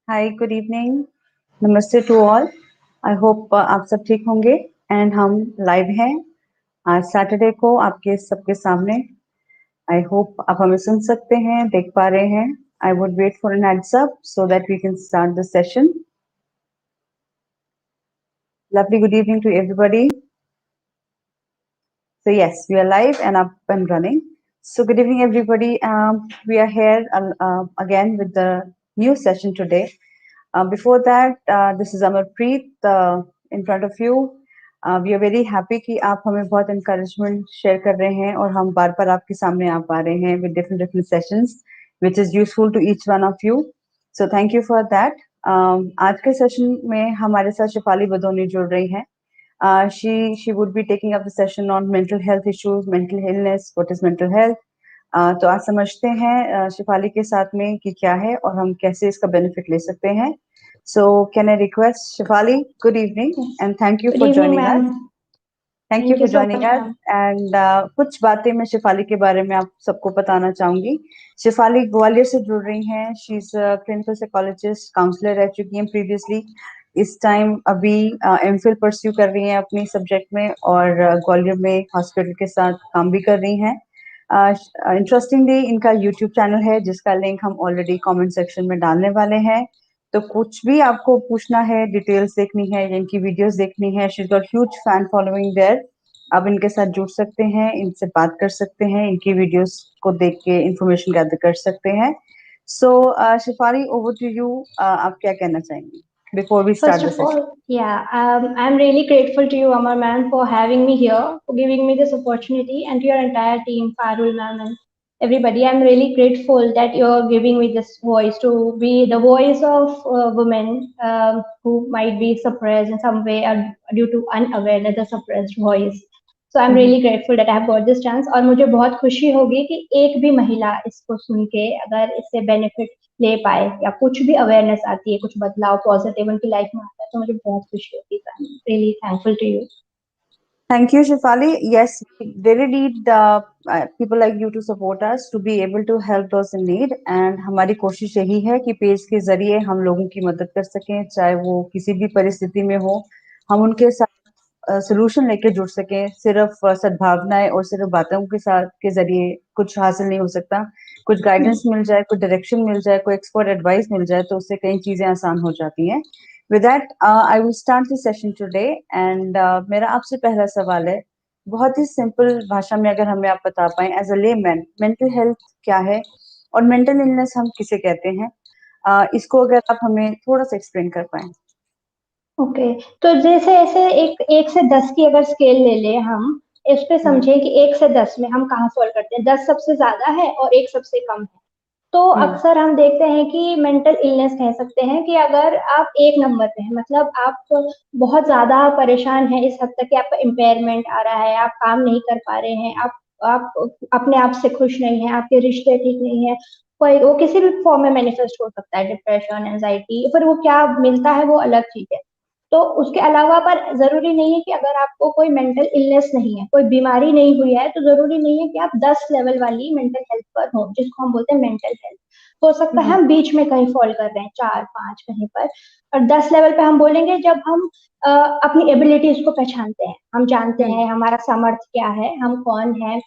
हाय, good evening, नमस्ते to all. I hope आप सब ठीक होंगे एंड हम लाइव हैं आज सैटरडे को आपके सबके सामने। आई होप आप हमें सुन सकते हैं, देख पा रहे हैं। I would wait for an heads up so that we can start the session. Lovely good evening to everybody. So yes, we are live and up and running. So good evening, everybody. We are here again with the new session today. Before that, this is Amarpreet in front of you. We are very happy कि आप हमें बहुत encouragement share कर रहे हैं और हम बार बार आपके सामने आ पा रहे हैं with different sessions which is useful to each one of you. So thank you for that. आज के सेशन में हमारे साथ शिफाली बदौनी जुड़ रही हैं. She would be taking up the session on mental health issues, mental illness, what is mental health. तो आज समझते हैं शिफाली के साथ में कि क्या है और हम कैसे इसका बेनिफिट ले सकते हैं. So can I request Shifali, good evening and thank you Good for evening, joining us. ma'am. Thank you Thank for you so joining much, us ma'am. and कुछ बातें मैं शिफाली के बारे में आप सबको बताना चाहूंगी. शिफाली ग्वालियर से जुड़ रही हैं. She is clinical psychologist, counsellor रह चुकी हैं प्रीवियसली. इस टाइम अभी एमफिल परस्यू कर रही हैं अपनी सब्जेक्ट में और ग्वालियर में हॉस्पिटल के साथ काम भी कर रही हैं. इंटरेस्टिंगली इनका यूट्यूब चैनल है जिसका लिंक हम ऑलरेडी कमेंट सेक्शन में डालने वाले हैं. तो कुछ भी आपको पूछना है, डिटेल्स देखनी है या इनकी वीडियोस देखनी है, she is got huge fan following there. आप इनके साथ जुड़ सकते हैं, इनसे बात कर सकते हैं, इनकी वीडियोस को देख के इंफॉर्मेशन गैदर कर सकते हैं. So Shifali, over to you. आप क्या कहना चाहेंगी before we First start the of session? all, yeah, I'm really grateful to you, Amar ma'am, for having me here, for giving me this opportunity, and to your entire team, Parul ma'am, and everybody. I'm really grateful that you're giving me this voice to be the voice of women who might be suppressed in some way or due to unawareness, the suppressed voice. So I'm really grateful that I have got this chance. और मुझे बहुत खुशी होगी कि एक भी महिला इसको सुन के अगर इससे बेनिफिट ले पाए या कुछ भी अवेयरनेस आती है, कुछ बदलाव पॉजिटिव उनकी लाइफ में आता है, तो मुझे बहुत खुशी होती है. I am really thankful to you. Thank you, Shifali. Yes, we really need people like you to support us to be able to help those in need. And हमारी कोशिश यही है कि पेज के जरिए हम लोगों की मदद कर सकें, चाहे वो किसी भी परिस्थिति में हो. हम उनके साथ सोल्यूशन लेके जुड़ सकें. सिर्फ सद्भावनाएं और सिर्फ बातों के साथ के जरिए कुछ हासिल नहीं हो सकता. कुछ गाइडेंस मिल जाए, कुछ डायरेक्शन मिल जाए, कोई एक्सपर्ट एडवाइस मिल जाए तो उससे कई चीजें आसान हो जाती हैं. With that, I will start the session today and मेरा आपसे पहला सवाल है, बहुत ही सिंपल भाषा में अगर हमें आप बता पाएं as a layman, mental health क्या है और मेंटल इलनेस हम किसे कहते हैं. इसको अगर आप हमें थोड़ा सा एक्सप्लेन कर पाएं. ओके, तो जैसे ऐसे एक से 10 की अगर स्केल ले ले हम, इस पे समझे कि 1 से 10 में हम कहाँ फॉल करते हैं. 10 सबसे ज्यादा है और 1 सबसे कम है. तो अक्सर हम देखते हैं कि मेंटल इलनेस कह सकते हैं कि अगर आप 1 नंबर पे हैं, मतलब आप बहुत ज्यादा परेशान हैं इस हद तक कि आपका इम्पेयरमेंट आ रहा है, आप काम नहीं कर पा रहे हैं, आप अपने आप से खुश नहीं हैं, आपके रिश्ते ठीक नहीं है, कोई वो किसी भी फॉर्म में मैनिफेस्ट हो सकता है, डिप्रेशन, एंजाइटी, फिर वो क्या मिलता है वो अलग चीज है. तो उसके अलावा पर जरूरी नहीं है कि अगर आपको कोई मेंटल इलनेस नहीं है, कोई बीमारी नहीं हुई है, तो जरूरी नहीं है कि आप 10 लेवल वाली मेंटल हेल्थ पर हो, जिसको हम बोलते हैं मेंटल हेल्थ. हो सकता है हम बीच में कहीं फॉल कर रहे हैं, 4-5 कहीं पर. और 10 लेवल पे हम बोलेंगे जब हम अपनी एबिलिटीज को पहचानते हैं, हम जानते हैं हमारा सामर्थ्य क्या है, हम कौन है,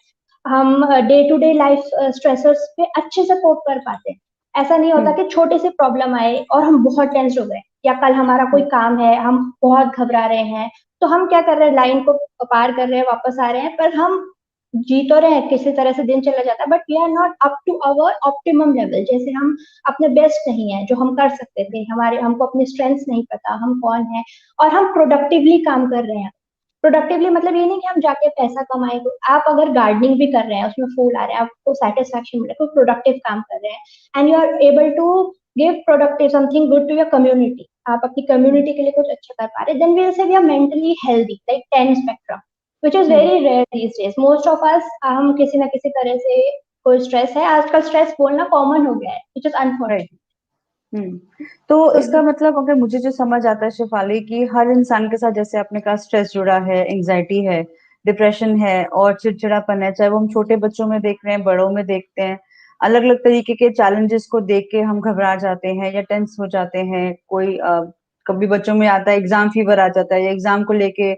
हम day to day life stressors पे अच्छे से कोप कर पाते हैं. ऐसा नहीं होता कि छोटी सी प्रॉब्लम आए और हम बहुत टेंस हो गए, या कल हमारा कोई काम है हम बहुत घबरा रहे हैं, तो हम क्या कर रहे हैं, लाइन को पार कर रहे हैं, वापस आ रहे हैं, पर हम जी तो रहे हैं, किसी तरह से दिन चला जाता है, but we are not up to our optimum level. जैसे हम अपने बेस्ट नहीं है जो हम कर सकते थे, हमारे हमको अपनी स्ट्रेंथ्स नहीं पता हम कौन है, और हम प्रोडक्टिवली काम कर रहे हैं. प्रोडक्टिवली मतलब ये नहीं कि हम जाके पैसा कमाए. तो आप अगर गार्डनिंग भी कर रहे हैं, उसमें फूल आ रहे हैं, आपको सेटिस्फेक्शन मिल रहा है, तो प्रोडक्टिव काम कर रहे हैं, and you are able to give productive something good to your community, आप अपनी कम्युनिटी के लिए कुछ अच्छा कर पा रहे हैं, then we will say we are mentally healthy, like 10 spectrum, which is very rare these days. Most of us हम किसी ना किसी तरह से कोई स्ट्रेस है, आजकल स्ट्रेस बोलना कॉमन हो गया है, व्हिच इज अनफॉर्चुनेट. तो इसका मतलब अगर मुझे जो समझ आता है शिफाली कि हर इंसान के साथ जैसे आपने कहा स्ट्रेस जुड़ा है, एंजाइटी है, डिप्रेशन है और चिड़चिड़ापन है, चाहे वो हम छोटे बच्चों में देख रहे हैं, बड़ों में देखते हैं. अलग अलग तरीके के चैलेंजेस को देख के हम घबरा जाते हैं या टेंस हो जाते हैं। कोई कभी बच्चों में आता है एग्जाम फीवर आ जाता है, या एग्जाम को लेके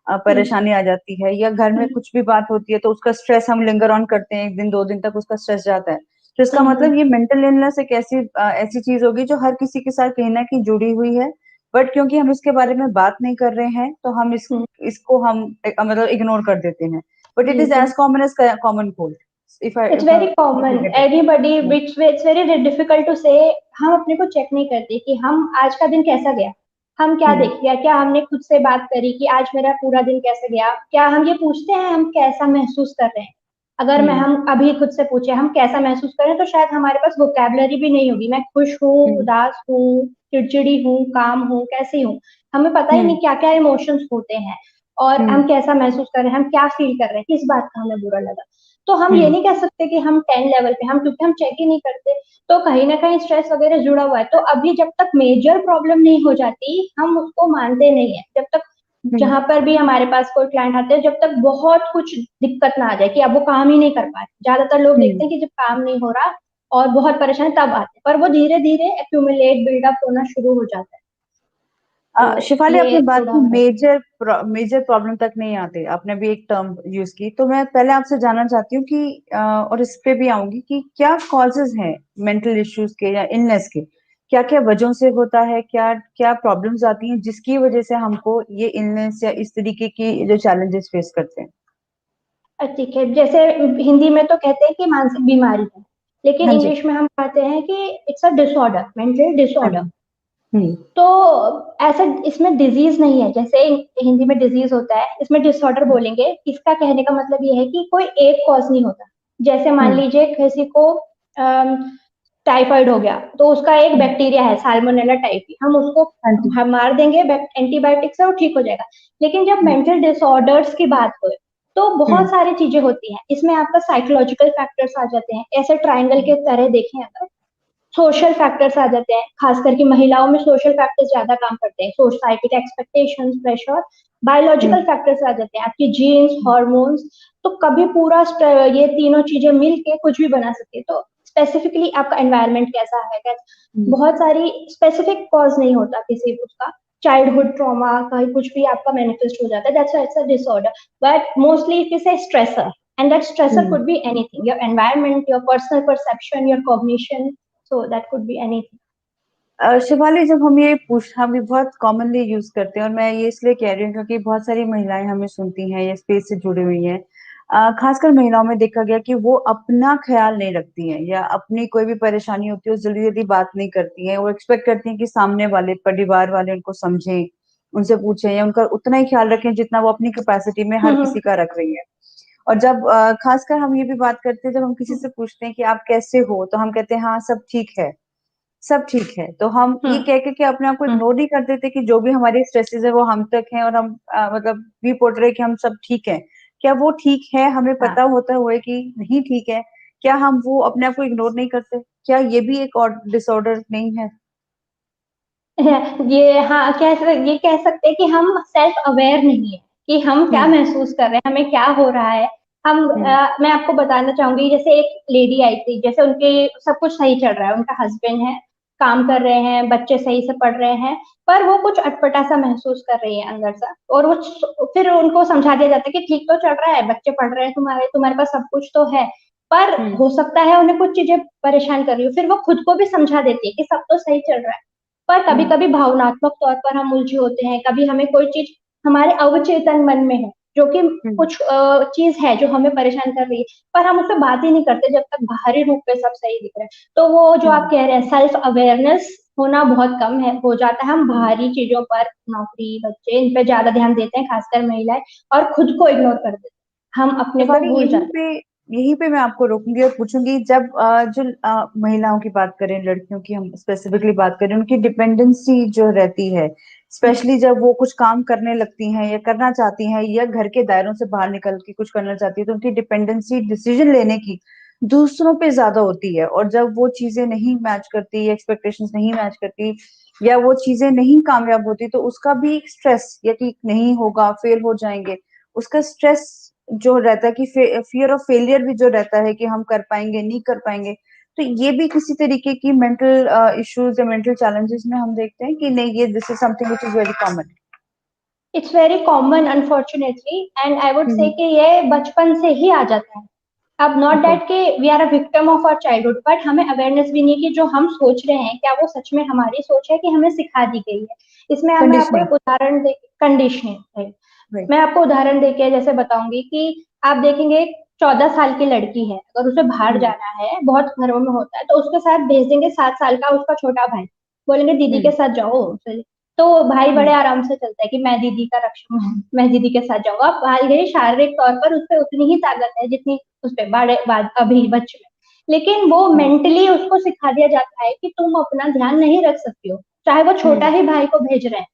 हम्म, परेशानी आ जाती है, या घर में हम्म, कुछ भी बात होती है तो उसका स्ट्रेस हम लिंगर ऑन करते हैं, 1 दिन 2 दिन तक उसका स्ट्रेस जाता है। तो इसका हम्म, मतलब ये मेंटल इलनेस एक ऐसी चीज होगी जो हर किसी के साथ कहीं ना कहीं जुड़ी हुई है। बट क्योंकि हम इसके बारे में बात नहीं कर रहे हैं तो हम हम्म, इसको हम मतलब इग्नोर कर देते हैं। बट इट जी इज जी। As common as common cold. It's very if common, you get everybody, it. It's very difficult to say. हम अपने को चेक नहीं करते कि हम आज का दिन कैसा गया, हम क्या हम्म। देख लिया, क्या हमने खुद से बात करी कि आज मेरा पूरा दिन कैसे गया, क्या हम ये पूछते हैं हम कैसा महसूस कर रहे हैं। अगर मैं हम्म। हम अभी खुद से पूछे हम कैसा महसूस कर रहे हैं तो शायद हमारे पास वोकैबलरी भी नहीं होगी। मैं खुश हूँ, हम्म। उदास हूँ, चिड़चिड़ी हूँ, काम हूँ, कैसी हूँ। हमें पता ही हम्म। नहीं क्या क्या इमोशंस होते हैं और हम्म। हम कैसा महसूस कर रहे हैं, हम क्या फील कर रहे हैं, किस बात का हमें बुरा लगा। तो हम ये हम्म। नहीं कह सकते कि हम 10 लेवल पे, हम क्योंकि हम चेक ही नहीं करते। तो कहीं ना कहीं स्ट्रेस वगैरह जुड़ा हुआ है। तो अभी जब तक मेजर प्रॉब्लम नहीं हो जाती हम उसको मानते नहीं है। जब तक हम्म। जहां पर भी हमारे पास कोई क्लाइंट आते हैं, जब तक बहुत कुछ दिक्कत ना आ जाए कि अब वो काम ही नहीं कर पा रहे। ज्यादातर लोग हम्म। देखते हैं कि जब काम नहीं हो रहा और बहुत परेशान तब आते हैं, पर वो धीरे धीरे एक्यूमुलेट बिल्डअप होना शुरू हो जाता है। तो शिफाली, आपने ये बात थोड़ा की है। मेजर प्रॉब्लम तक नहीं आते, आपने भी एक टर्म यूज की, तो मैं पहले आपसे जानना चाहती हूँ कि और इस पे भी आऊंगी कि क्या कॉजेज हैं मेंटल इश्यूज के या इलनेस के। क्या क्या वजहों से होता है, क्या क्या प्रॉब्लम्स आती हैं जिसकी वजह से हमको ये इलनेस या इस तरीके की जो चैलेंजेस फेस करते हैं। ठीक है, जैसे हिंदी में तो कहते हैं कि मानसिक बीमारी है, लेकिन हाँ जी। इंग्लिश में हम कहते हैं कि इट्स अ डिसऑर्डर, मेंटल हाँ डिसऑर्डर। जी। हम्म। तो ऐसा इसमें डिजीज नहीं है, जैसे हिंदी में डिजीज होता है, इसमें डिसऑर्डर बोलेंगे। इसका कहने का मतलब ये है कि कोई एक कॉज नहीं होता। जैसे मान हम्म। लीजिए किसी को टाइफाइड हो गया तो उसका एक हम्म। बैक्टीरिया है साल्मोनेला टाइफी, हम उसको हाँ जी। हम मार देंगे एंटीबायोटिक से, वो ठीक हो जाएगा। लेकिन जब हम्म। मेंटल डिसऑर्डर्स की बात हो तो बहुत हम्म। सारी चीजें होती हैं इसमें। आपका साइकोलॉजिकल फैक्टर्स आ जाते हैं, ऐसे ट्रायंगल के तरह देखें अगर। सोशल फैक्टर्स आ जाते हैं, खास करके महिलाओं में सोशल फैक्टर्स ज्यादा काम करते हैं, सोसाइटी के एक्सपेक्टेशंस, प्रेशर। बायोलॉजिकल हम्म। फैक्टर्स आ जाते हैं, आपकी जीन्स, हॉर्मोन्स। तो कभी पूरा ये तीनों चीजें मिलके कुछ भी बना सकती है। तो स्पेसिफिकली आपका एनवायरनमेंट कैसा है, हम्म। बहुत सारी स्पेसिफिक कॉज नहीं होता किसी उसका। चाइल्डहुड ट्रॉमा कहीं कुछ भी आपका मैनिफेस्ट हो जाता है, that's it's a disorder. But mostly it is a stressor, and that stressor hmm. could be anything: your environment, your personal perception, your cognition. So that could be anything. Shivali, जब हम ये बहुत कॉमनली यूज करते हैं, और मैं ये इसलिए कह रही हूँ क्योंकि बहुत सारी महिलाएं हमें सुनती हैं या स्पेस से जुड़ी हुई हैं। खासकर महिलाओं में देखा गया कि वो अपना ख्याल नहीं रखती हैं, या अपनी कोई भी परेशानी होती है वो जल्दी जल्दी बात नहीं करती हैं। वो एक्सपेक्ट करती हैं कि सामने वाले परिवार वाले उनको समझें, उनसे पूछें या उनका उतना ही ख्याल रखें जितना वो अपनी कैपेसिटी में हर हम्म, किसी का रख रही है। और जब खासकर हम ये भी बात करते हैं, जब हम किसी से पूछते हैं कि आप कैसे हो, तो हम कहते हैं हाँ सब ठीक है, सब ठीक है। तो हम ये हम्म, कह के कि अपने आप को हम्म, इग्नोर नहीं कर देते कि जो भी हमारी स्ट्रेसेस है वो हम तक हैं, और हम मतलब भी पोर्ट्रे रहे कि हम सब ठीक है। क्या वो ठीक है हमें हाँ। पता होता हुए कि नहीं ठीक है? क्या हम वो अपने आप को इग्नोर नहीं करते? क्या ये भी एक और डिसऑर्डर नहीं है? ये हाँ, ये कह सकते हैं कि हम सेल्फ अवेयर नहीं है कि हम क्या हम्म। महसूस कर रहे हैं, हमें क्या हो रहा है। हम्म। मैं आपको बताना चाहूंगी, जैसे एक लेडी आई थी, जैसे उनके सब कुछ सही चल रहा है, उनका हस्बैंड है, काम कर रहे हैं, बच्चे सही से पढ़ रहे हैं, पर वो कुछ अटपटा सा महसूस कर रही है अंदर से। और वो फिर उनको समझा दिया जाता है कि ठीक तो चल रहा है, बच्चे पढ़ रहे हैं, तुम्हारे तुम्हारे पास सब कुछ तो है, पर हम्म। हो सकता है उन्हें कुछ चीजें परेशान कर रही हो। फिर वो खुद को भी समझा देती है कि सब तो सही चल रहा है, पर कभी हम्म। कभी भावनात्मक तौर पर हम उलझे होते हैं। कभी हमें कोई चीज हमारे अवचेतन मन में है जो कि हम्म। कुछ चीज है जो हमें परेशान कर रही है, पर हम उस पर बात ही नहीं करते जब तक बाहरी रूप पे सब सही दिख रहा है। तो वो जो आप हम्म। कह रहे हैं सेल्फ अवेयरनेस होना बहुत कम है, हो जाता है। हम हम्म। बाहरी चीजों पर, नौकरी, बच्चे, इन पे ज्यादा ध्यान देते हैं, खासकर महिलाएं, और खुद को इग्नोर कर देते हैं, हम अपने को शिफाली, भूल जाते यहीं पे मैं आपको रोकूंगी और पूछूंगी, जब जो महिलाओं की बात करें, लड़कियों की हम स्पेसिफिकली बात करें, उनकी डिपेंडेंसी जो रहती है, हैं। स्पेशली जब वो कुछ काम करने लगती हैं या करना चाहती हैं या घर के दायरों से बाहर निकल के कुछ करना चाहती है, तो उनकी डिपेंडेंसी डिसीजन लेने की दूसरों पे ज्यादा होती है। और जब वो चीजें नहीं मैच करती या एक्सपेक्टेशंस नहीं मैच करती या वो चीजें नहीं कामयाब होती, तो उसका भी स्ट्रेस, या कि नहीं होगा, फेल हो जाएंगे, उसका स्ट्रेस जो रहता है कि फियर ऑफ फेलियर भी जो रहता है कि हम कर पाएंगे नहीं कर पाएंगे, तो ये भी किसी तरीके की मेंटल इश्यूज या मेंटल चैलेंजेस में हम देखते हैं कि नहीं, ये this is something which is very common. It's very common unfortunately, and I would say कि ये बचपन से ही आ जाता है। अब नॉट ओके। दैट कि we are a victim of our childhood, but हमें अवेयरनेस भी नहीं कि जो हम सोच रहे हैं क्या वो सच में हमारी सोच है कि हमें सिखा दी गई है। इसमें अब मैं आपको कंडीशनिंग। एक उदाहरण दे, कंडीशनिंग, राइट। मैं आपको उदाहरण देके जैसे बताऊंगी कि आप देखेंगे 14 साल की लड़की है, अगर उसे बाहर हम्म। जाना है, बहुत घरों में होता है, तो उसके साथ भेज देंगे 7 साल का उसका छोटा भाई, बोलेंगे दीदी के हम्म। साथ जाओ। तो भाई बड़े हम्म। आराम से चलता है कि मैं दीदी का रक्षा, मैं दीदी के साथ जाऊंगा। अब भाई गई शारीरिक तौर पर उस पर उतनी ही ताकत है जितनी उस पर बड़े बाद अभी बच्चे में, लेकिन वो हम्म। मेंटली उसको सिखा दिया जाता है कि तुम अपना ध्यान नहीं रख सकती हो, चाहे वो छोटा हम्म। ही भाई को भेज रहे हैं।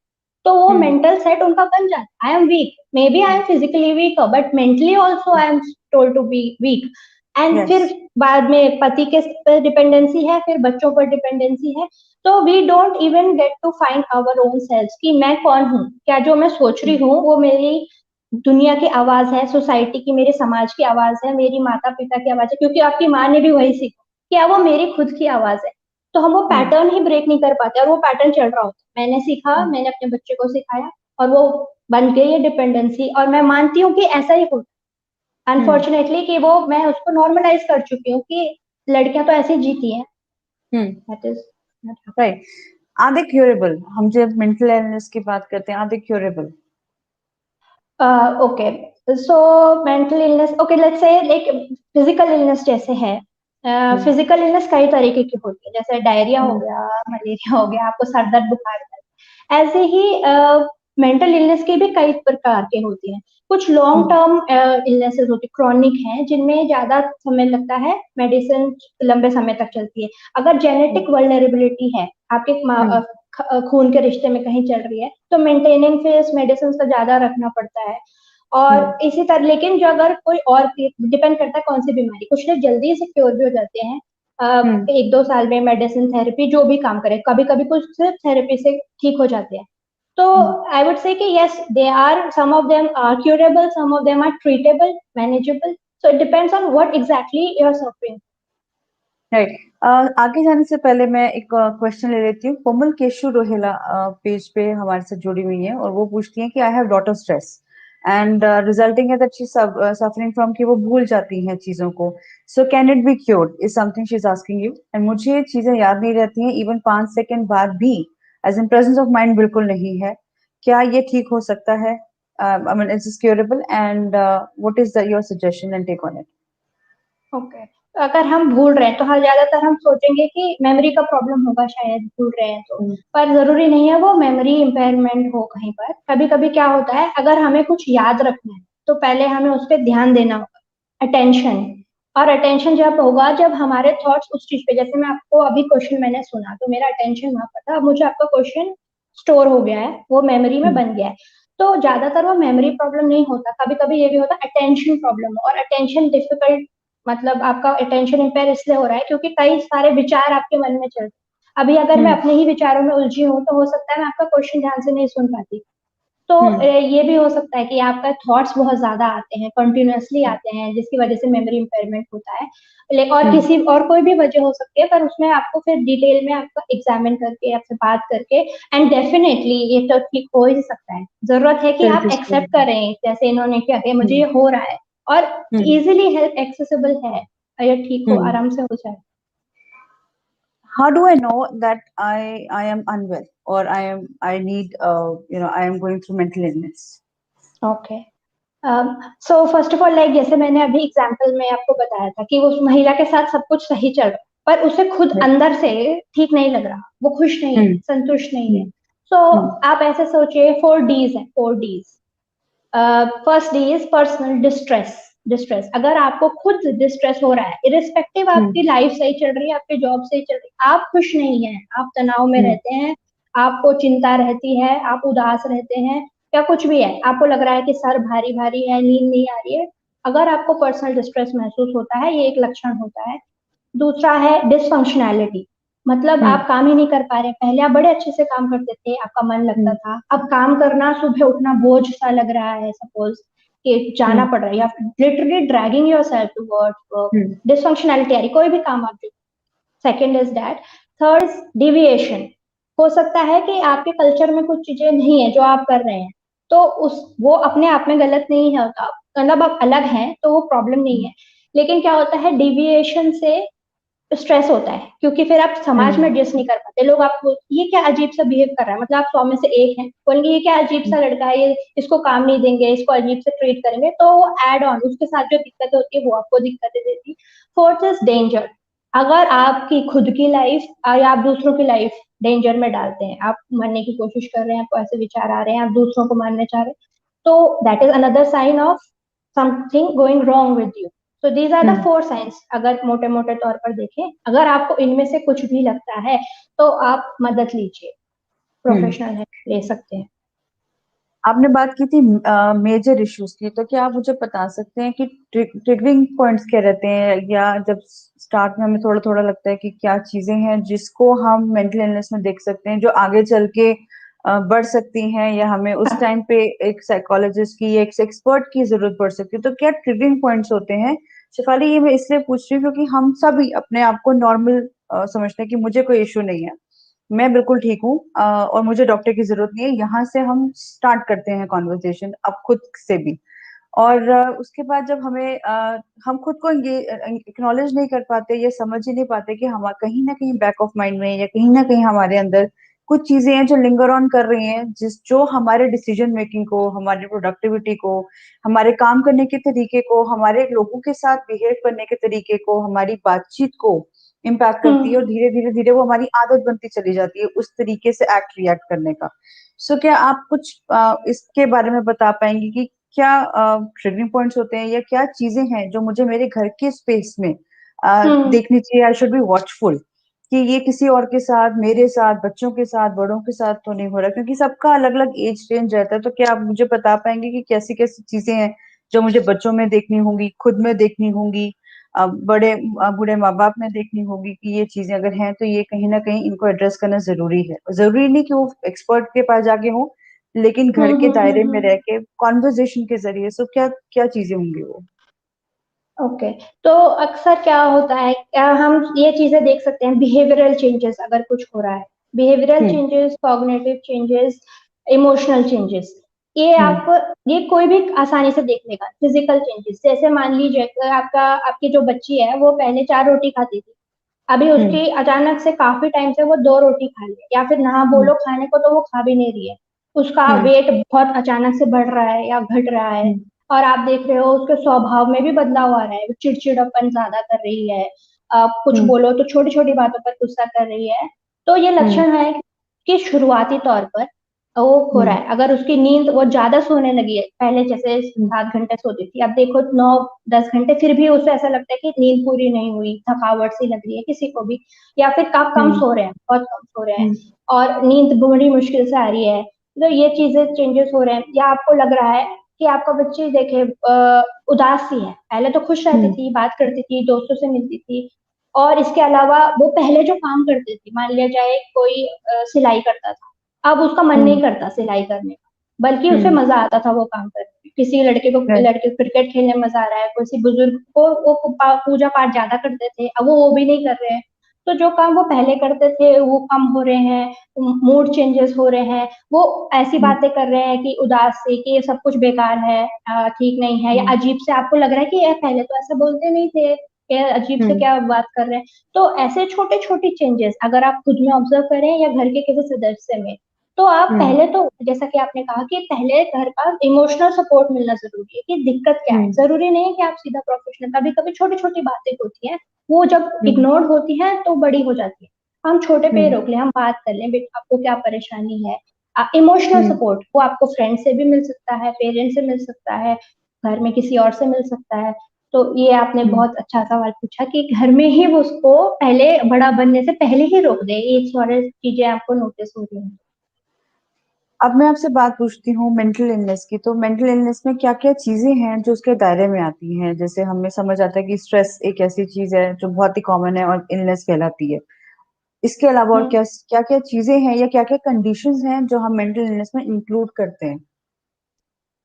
तो वो हम्म। मेंटल सेट उनका बन जाता है, I am weak, maybe I am physically weak but mentally also I am told to be weak. And yes. फिर बाद में पति के पर डिपेंडेंसी है, फिर बच्चों पर डिपेंडेंसी है। तो we don't even get to find our own selves कि मैं कौन हूँ, क्या जो मैं सोच रही हूँ वो मेरी दुनिया की आवाज है, सोसाइटी की, मेरे समाज की आवाज है, मेरी माता पिता की आवाज है, क्योंकि आपकी माँ ने भी वही सीखा, क्या वो मेरी खुद की आवाज है। तो हम वो पैटर्न ही ब्रेक नहीं कर पाते और वो पैटर्न चल रहा होता है, मैंने सीखा, मैंने अपने बच्चे को सिखाया और वो बन गई है डिपेंडेंसी। और मैं मानती हूँ कि ऐसा ही होता है हम्म। अनफॉर्चुनेटली, कि वो मैं उसको नॉर्मलाइज कर चुकी हूँ कि लड़कियां तो ऐसे ही जीती हैं। Hmm. That is right. Are they curable? हम जब मेंटल इलनेस की बात करते हैं, are they curable? Okay, so mental illness, okay let's say like physical illness जैसे है, हम्म। फिजिकल इलनेस कई तरीके की होती है, जैसे डायरिया हो हम्म। गया, मलेरिया हो गया, आपको सर दर्द बुखार है, ऐसे ही मेंटल इलनेस के भी कई प्रकार के होती हैं। कुछ लॉन्ग हम्म। टर्म इलनेसेस होती है, क्रॉनिक हैं, जिनमें ज्यादा समय लगता है, मेडिसिन लंबे समय तक चलती है। अगर जेनेटिक वल्नरेबिलिटी है, आपके हम्म। खून के रिश्ते में कहीं चल रही है, तो मेंटेनिंग फेस मेडिसिन का ज्यादा रखना पड़ता है। और हम्म। इसी तरह, लेकिन जो अगर कोई और, डिपेंड करता है कौन सी बीमारी, कुछ लोग जल्दी से क्योर भी हो जाते हैं, हम्म। 1-2 साल में मेडिसिन थेरेपी जो भी काम करे, कभी कभी कुछ सिर्फ थेरेपी से ठीक हो जाते हैं। तो हम्म। आई वुड से कि yes they are, some of them are curable, some of them are treatable, manageable, so it depends on what exactly you are suffering. Right. आगे जाने से पहले मैं एक क्वेश्चन ले लेती हूँ। कोमल केशु रोहेला पेज पे हमारे साथ जुड़ी हुई है और वो पूछती है कि I have lot of stress and resulting है दैट शी सफरिंग फ्रॉम, कि वो भूल जाती हैं चीजों को। So can it be cured is something she is asking you. And मुझे चीजें याद नहीं रहती हैं इवन 5 सेकंड बाद भी, as in presence of mind बिल्कुल नहीं है। क्या ये ठीक हो सकता है? I mean is is curable and what is your suggestion and take on it? Okay, तो अगर हम भूल रहे हैं तो हाँ, ज्यादातर हम सोचेंगे कि मेमोरी का प्रॉब्लम होगा, शायद भूल रहे हैं तो, पर जरूरी नहीं है वो मेमोरी इम्पेयरमेंट हो कहीं पर। कभी कभी क्या होता है, अगर हमें कुछ याद रखना है तो पहले हमें उस पर ध्यान देना होगा, अटेंशन। और अटेंशन जब होगा जब हमारे थॉट्स उस चीज पे, जैसे मैं आपको अभी क्वेश्चन मैंने सुना तो मेरा अटेंशन वहां पर था, अब मुझे आपका क्वेश्चन स्टोर हो गया है, वो मेमोरी में बन गया है। तो ज्यादातर वो मेमोरी प्रॉब्लम नहीं होता, कभी कभी ये भी होता है अटेंशन प्रॉब्लम, और अटेंशन डिफिकल्ट, मतलब आपका अटेंशन इम्पेयर इसलिए हो रहा है क्योंकि कई सारे विचार आपके मन में चल रहे हैं। अभी अगर मैं अपने ही विचारों में उलझी हूँ तो हो सकता है मैं आपका क्वेश्चन ध्यान से नहीं सुन पाती। तो ये भी हो सकता है कि आपका थॉट्स बहुत ज्यादा आते हैं, कंटिन्यूअसली आते हैं, जिसकी वजह से मेमोरी इम्पेयरमेंट होता है। लेकिन और किसी और कोई भी वजह हो सकती है, पर उसमें आपको फिर डिटेल में आपका एग्जामिन करके, आपसे बात करके, एंड डेफिनेटली ये तो ठीक हो ही सकता है। जरूरत है कि आप एक्सेप्ट करें, जैसे इन्होंने किया कि मुझे ये हो रहा है, और इजीली हेल्प एक्सेसिबल है, ये ठीक हो, आराम से हो जाए। How do I know that I am unwell or I need I am going through mental illness? Okay, so first of all, like जैसे मैंने अभी एग्जांपल में आपको बताया था कि उस महिला के साथ सब कुछ सही चल रहा है, पर उसे खुद Right. अंदर से ठीक नहीं लग रहा, वो खुश नहीं है, Hmm. संतुष्ट नहीं है। Hmm. सो Hmm. आप ऐसे सोचिए, 4 Ds है, 4 Ds। First D is personal distress. Distress, अगर आपको खुद डिस्ट्रेस हो रहा है, इरिस्पेक्टिव Hmm. आपकी लाइफ सही चल रही है, आपकी जॉब सही चल रही है, आप खुश नहीं है, आप तनाव में Hmm. रहते हैं, आपको चिंता रहती है, आप उदास रहते हैं, या कुछ भी है, आपको लग रहा है कि सर भारी भारी है, नींद नहीं आ रही है, अगर आपको पर्सनल डिस्ट्रेस महसूस होता है, ये एक लक्षण होता है। दूसरा है डिसफंक्शनैलिटी, मतलब Hmm. आप काम ही नहीं कर पा रहे, पहले आप बड़े अच्छे से काम करते थे, आपका मन लगता Hmm. था, अब काम करना, सुबह उठना बोझ सा लग रहा है सपोज, कि जाना पड़ रहा है, या literally dragging yourself towards dysfunctionality आ रही, कोई भी काम आप, second is that. Third is deviation. हो सकता है कि आपके कल्चर में कुछ चीजें नहीं है जो आप कर रहे हैं, तो उस वो अपने आप में गलत नहीं होता, मतलब आप अलग हैं तो वो प्रॉब्लम नहीं है। लेकिन क्या होता है, डिविएशन से स्ट्रेस होता है, क्योंकि फिर आप समाज में एडजस्ट नहीं कर पाते। लोग आपको ये क्या अजीब सा बिहेव कर रहा है, मतलब आप 100 में से एक हैं, बोलेंगे ये क्या अजीब सा लड़का है, ये इसको काम नहीं देंगे, इसको अजीब से ट्रीट करेंगे, तो वो एड ऑन उसके साथ जो दिक्कतें होती है वो आपको दिक्कतें देती। Fourth is danger. अगर आपकी खुद की लाइफ या आप दूसरों की लाइफ डेंजर में डालते हैं, आप मरने की कोशिश कर रहे हैं, आपको ऐसे विचार आ रहे हैं, आप दूसरों को मारना चाह रहे हैं, तो that is another sign of something going wrong with you. तो दीज आर द 4 साइंस, अगर मोटे मोटे तौर पर देखें। अगर आपको इनमें से कुछ भी लगता है तो आप मदद लीजिए, प्रोफेशनल हेल्प ले सकते हैं। आपने बात की थी मेजर इश्यूज की, तो क्या आप मुझे बता सकते हैं कि ट्रिगरिंग पॉइंट्स क्या रहते हैं, या जब स्टार्ट में हमें थोड़ा थोड़ा लगता है कि क्या चीजें हैं जिसको हम मेंटल इलनेस में देख सकते हैं जो आगे चल के बढ़ सकती हैं, या हमें उस टाइम पे एक साइकोलॉजिस्ट की या एक एक्सपर्ट की जरूरत पड़ सकती है, तो क्या ट्रिगरिंग पॉइंट्स होते हैं? शिफाली, ये मैं इसलिए पूछ रही हूँ क्योंकि हम सभी अपने आप को नॉर्मल समझते हैं कि मुझे कोई इशू नहीं है, मैं बिल्कुल ठीक हूँ, और मुझे डॉक्टर की जरूरत नहीं है। यहाँ से हम स्टार्ट करते हैं कॉन्वर्सेशन अब खुद से भी, और उसके बाद जब हमें हम खुद को एक्नॉलेज नहीं कर पाते, या समझ ही नहीं पाते कि हम कहीं ना कहीं बैक ऑफ माइंड में या कहीं ना कहीं हमारे अंदर कुछ चीजें हैं जो लिंगर ऑन कर रही हैं, जो हमारे डिसीजन मेकिंग को, हमारी प्रोडक्टिविटी को, हमारे काम करने के तरीके को, हमारे लोगों के साथ बिहेव करने के तरीके को, हमारी बातचीत को इम्पैक्ट करती है, और धीरे धीरे धीरे वो हमारी आदत बनती चली जाती है उस तरीके से एक्ट रिएक्ट करने का। सो क्या आप कुछ इसके बारे में बता पाएंगे कि क्या ट्रिगरिंग पॉइंट्स होते हैं, या क्या चीजें हैं जो मुझे मेरे घर के स्पेस में हम्म देखनी चाहिए? आई शुड बी वॉचफुल कि ये किसी और के साथ, मेरे साथ, बच्चों के साथ, बड़ों के साथ तो नहीं हो रहा, क्योंकि सबका अलग अलग एज रेंज रहता है। तो क्या आप मुझे बता पाएंगे कि कैसी कैसी चीजें हैं जो मुझे बच्चों में देखनी होंगी, खुद में देखनी होंगी, बड़े बूढ़े माँ बाप में देखनी होगी, कि ये चीजें अगर हैं तो ये कहीं ना कहीं इनको एड्रेस करना जरूरी है? जरूरी नहीं कि वो एक्सपर्ट के पास जाके हो, लेकिन घर के दायरे में रह के कॉन्वर्जेशन के जरिए। सो क्या क्या चीजें होंगी वो? ओके। तो अक्सर क्या होता है, क्या हम ये चीजें देख सकते हैं, बिहेवियरल चेंजेस अगर कुछ हो रहा है, behavioural hmm. Changes, cognitive changes, emotional changes, ये हम्म। आप ये कोई भी आसानी से देख लेगा। फिजिकल चेंजेस, जैसे मान लीजिए कि आपकी जो बच्ची है वो पहले 4 रोटी खाती थी, अभी हम्म। उसकी अचानक से काफी टाइम से वो 2 रोटी खा ले, या फिर ना हम्म। बोलो खाने को तो वो खा भी नहीं रही है, उसका हम्म। वेट बहुत अचानक से बढ़ रहा है या घट रहा है, हम्म। और आप देख रहे हो उसके स्वभाव में भी बदलाव आ रहा है, वो चिड़चिड़ापन ज्यादा कर रही है, कुछ हम्म। बोलो तो छोटी छोटी बातों पर गुस्सा कर रही है, तो ये हम्म। लक्षण है कि शुरुआती तौर पर वो हो रहा हम्म। है। अगर उसकी नींद वो ज्यादा सोने लगी है, पहले जैसे हम्म। 7 घंटे सोती थी, अब देखो 9-10 घंटे, फिर भी उसे ऐसा लगता है कि नींद पूरी नहीं हुई, थकावट सी लग रही है किसी को भी, या फिर कम कम हम्म। सो रहे हैं, बहुत कम सो रहे हैं, हम्म। और नींद बड़ी मुश्किल से आ रही है। तो ये चीजें चेंजेस हो रहे हैं, या आपको लग रहा है कि आपका बच्ची देखे उदास सी है, पहले तो खुश रहती हम्म। थी, बात करती थी, दोस्तों से मिलती थी, और इसके अलावा वो पहले जो काम करती थी, मान लिया जाए कोई सिलाई करता था, अब उसका मन नहीं हम्म। करता सिलाई करने का, बल्कि उसे हम्म। मजा आता था वो काम करने में। किसी right। लड़के को क्रिकेट खेलने में मजा आ रहा है, किसी बुजुर्ग को वो पूजा पाठ ज्यादा करते थे, अब वो भी नहीं कर रहे हैं। तो जो काम वो पहले करते थे वो कम हो रहे हैं, मूड चेंजेस हो रहे हैं, वो ऐसी हम्म। बातें कर रहे हैं कि उदास से, कि ये सब कुछ बेकार है, ठीक नहीं है, या हम्म। अजीब से आपको लग रहा है कि यार पहले तो ऐसा बोलते नहीं थे, ये अजीब से हम्म। क्या बात कर रहे हैं। तो ऐसे छोटे छोटे चेंजेस अगर आप खुद में ऑब्जर्व करें या घर के किसी सदस्य में, तो आप हम्म। पहले तो जैसा कि आपने कहा कि पहले घर का इमोशनल सपोर्ट मिलना जरूरी है, कि दिक्कत क्या है, हम्म। जरूरी नहीं है कि आप सीधा प्रोफेशनल, कभी कभी छोटी छोटी बातें होती हैं, वो जब हम्म। इग्नोर होती हैं तो बड़ी हो जाती है। हम छोटे पे ही हम्म। रोक लें, हम बात कर लें, बेटा आपको क्या परेशानी है। इमोशनल हम्म। सपोर्ट वो आपको फ्रेंड से भी मिल सकता है, पेरेंट से मिल सकता है, घर में किसी और से मिल सकता है। तो ये आपने हम्म। बहुत अच्छा सवाल पूछा कि घर में ही वो उसको पहले बड़ा बनने से पहले ही रोक दे, ये सारी चीजें आपको नोटिस हो रही हैं। अब मैं आपसे बात पूछती हूँ मेंटल इलनेस की। तो मेंटल इलनेस में क्या क्या चीजें हैं जो उसके दायरे में आती हैं? जैसे हमें समझ आता है कि स्ट्रेस एक ऐसी चीज है जो बहुत ही कॉमन है और इलनेस कहलाती है। इसके अलावा और हम्म क्या क्या क्या चीजें हैं, या क्या क्या कंडीशंस हैं जो हम मेंटल इलनेस में इंक्लूड करते हैं?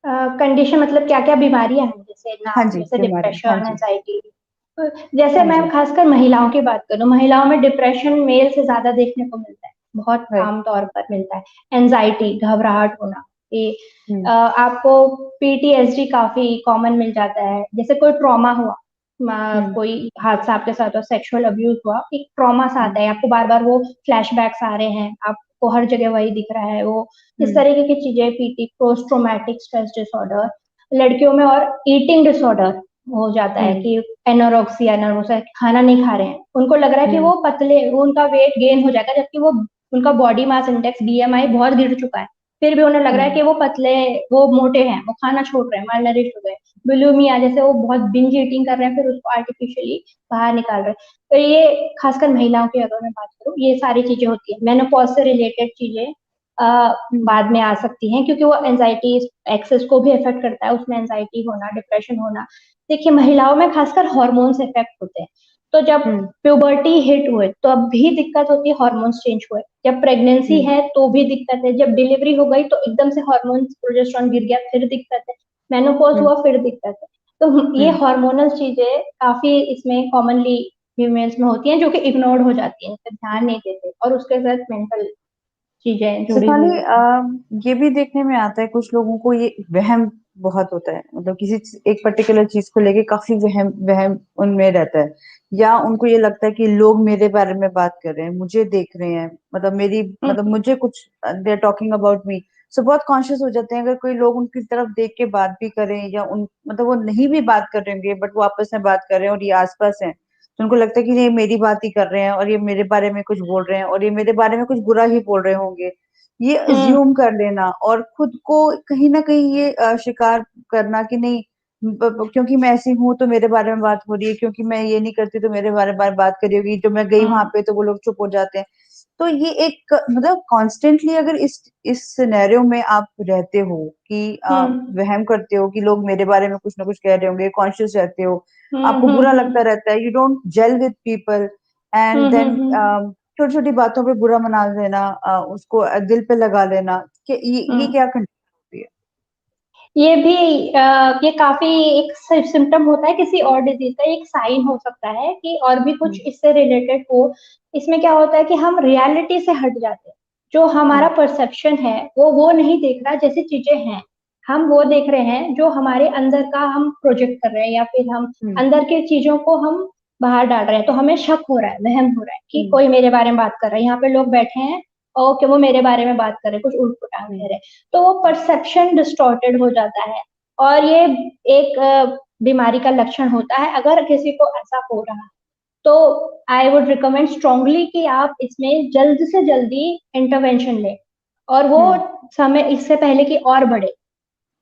कंडीशन मतलब क्या-क्या बीमारियाँ हैं, जैसे हाँ नाम जी, जैसे बीमारी, हाँ डिप्रेशन, जी, एंग्जायटी। जैसे हाँ मैं जी, खासकर महिलाओं की बात करूँ, महिलाओं में डिप्रेशन मेल से ज़्यादा देखने को मिलता है, बहुत राइट, आम तौर पर मिलता है। एंग्जायटी, घबराहट होना, ये हुँ, आपको पीटीएसडी काफ़ी कॉमन मिल जाता है, जैसे कोई ट्रॉमा हुआ, हुँ, कोई हादसा आपके साथ हुआ, सेक्सुअल अब्यूज़ हुआ, एक ट्रॉमा सा हुँ, आता है, आपको बार-बार वो फ्लैशबैक्स आ रहे हैं, आपको हर जगह वही दिख रहा है, वो इस हुँ, तरीके की चीज़ें, PT post traumatic stress disorder, लड़कियों में और ईटिंग डिसऑर्डर हो जाता है हुँ, कि एनोरेक्सिया नर्वस है, खाना नहीं खा रहे हैं, उनको लग रहा है कि हुँ, वो पतले, वो उनका वेट गेन हो जाएगा, जबकि वो उनका बॉडी मास इंडेक्स बीएमआई बहुत गिर चुका है, फिर भी उन्हें लग रहा है हुँ, कि वो पतले, वो मोटे हैं, वो खाना छोड़ रहे हैं, मालनरिश हो गए। बुलिमिया जैसे वो बहुत बिंज ईटिंग कर रहे हैं, फिर उसको आर्टिफिशियली बाहर निकाल रहे हैं। तो ये खासकर महिलाओं की अगर मैं बात करूँ, ये सारी चीजें होती है। मेनोपॉज से रिलेटेड चीजें हुँ, बाद में आ सकती हैं, क्योंकि वो एंजाइटी एक्सेस को भी इफेक्ट करता है, उसमें एंजाइटी होना, डिप्रेशन होना। देखिए महिलाओं में खासकर हार्मोन्स इफेक्ट होते हैं, तो जब हुँ, प्यूबर्टी हिट हुए तो अब भी दिक्कत होती है, हार्मोन्स चेंज हुए, जब प्रेगनेंसी हुँ, है तो भी दिक्कत है, जब डिलीवरी हो गई तो एकदम से हार्मोन्स प्रोजेस्टेरॉन गिर गया फिर दिक्कत है, मेनोपॉज हुँ, हुआ फिर दिक्कत है। तो ये हुँ। हार्मोनल चीजें काफी इसमें कॉमनली फीमेल्स में होती हैं, जो कि इग्नोर्ड हो जाती हैं, इस पे ध्यान नहीं देते, और उसके साथ मेंटल चीजें जुड़ी हुई शेफाली, होती हैं। ये भी देखने में आता है कुछ लोगों को ये वहम बहुत होता है, मतलब किसी एक पर्टिकुलर चीज को लेके काफी वहम वहम उनमें रहता है, या उनको ये लगता है कि लोग मेरे बारे में बात कर रहे हैं, मुझे देख रहे हैं, मतलब मेरी, मतलब हम्म, मुझे कुछ, they are talking about me. So बहुत कॉन्शियस हो जाते हैं, अगर कोई लोग उनकी तरफ देख के बात भी करें, या उन, मतलब वो नहीं भी बात कर रहे होंगे बट वो आपस में बात कर रहे हैं और ये आसपास हैं, तो उनको लगता है कि ये मेरी बात ही कर रहे हैं और ये मेरे बारे में कुछ बोल रहे हैं और ये मेरे बारे में कुछ बुरा ही बोल रहे होंगे। ये हम्म, अज्यूम कर लेना और खुद को कहीं ना कहीं ये शिकार करना कि नहीं, क्योंकि मैं ऐसी हूं तो मेरे बारे में बात हो रही है, क्योंकि मैं ये नहीं करती तो मेरे बारे में बात करी होगी, जो मैं गई वहां हम्म, पे तो वो लोग चुप हो जाते हैं। तो ये एक, मतलब कॉन्स्टेंटली अगर इस सिनेरियो में आप रहते हो कि हम्म, वहम करते हो कि लोग मेरे बारे में कुछ ना कुछ कह रहे होंगे, कॉन्शियस रहते हो, हम्म, आपको बुरा लगता हम्म, रहता है, you don't gel with people, and hmm, then छोटी छोटी बातों पे बुरा मना लेना, उसको दिल पे लगा लेना, कि ये हम्म। क्या कंडीशन होती है? ये भी ये काफी एक सिम्टम होता है किसी और डिजीज का, एक साइन हो सकता है कि और भी कुछ हम्म, इससे रिलेटेड हो। इसमें क्या होता है कि हम रियलिटी से हट जाते हैं, जो हमारा हम्म, परसेप्शन है वो नहीं देख रहा जैसी चीजें हैं, हम वो देख रहे हैं जो हमारे अंदर का हम प्रोजेक्ट कर रहे हैं, या फिर हम हम्म, अंदर की चीजों को हम बाहर डाल रहे हैं, तो हमें शक हो रहा है, वहम हो रहा है कि हम्म, कोई मेरे बारे में बात कर रहा है, यहाँ पे लोग बैठे हैं, ओके वो मेरे बारे में बात कर रहे हैं, कुछ उल्ट पुल्टा कह हम्म, रहे हैं, तो वो परसेप्शन डिस्टॉर्टेड हो जाता है। और ये एक बीमारी का लक्षण होता है, अगर किसी को ऐसा हो रहा है तो आई वुड रिकमेंड स्ट्रांगली कि आप इसमें जल्द से जल्दी इंटरवेंशन लें, और वो हम्म, समय इससे पहले कि और बढ़े,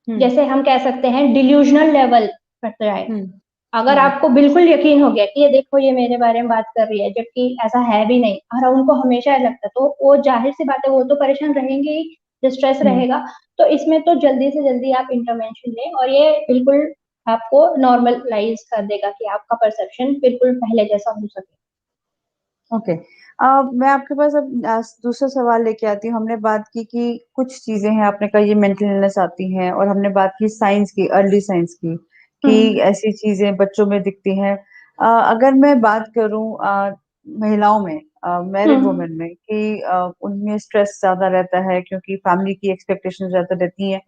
हम्म, जैसे हम कह सकते हैं डिल्यूजनल लेवल पर जाए। हम्म, अगर हम्म, आपको बिल्कुल यकीन हो गया कि ये देखो ये मेरे बारे में बात कर रही है, जबकि ऐसा है भी नहीं, और उनको हमेशा लगता है, तो वो जाहिर सी बात है, वो तो परेशान रहेंगे ही, डिस्ट्रेस हम्म। रहेगा। तो इसमें तो जल्दी से जल्दी आप इंटरवेंशन लें, और ये बिल्कुल आपको नॉर्मलाइज कर देगा कि आपका परसेप्शन बिल्कुल पहले जैसा हो सके। ओके, मैं आपके पास अब दूसरा सवाल लेके आती हूँ। हमने बात की कि कुछ चीजें हैं, आपने कहा ये मेंटल इलनेस आती हैं, और हमने बात की साइंस की, अर्ली साइंस की, कि हम्म, ऐसी चीजें बच्चों में दिखती हैं। अगर मैं बात करूं महिलाओं में, मैरिड हम्म, वुमेन में, कि उनमें स्ट्रेस ज्यादा रहता है क्योंकि फैमिली की एक्सपेक्टेशंस ज्यादा रहती हैं,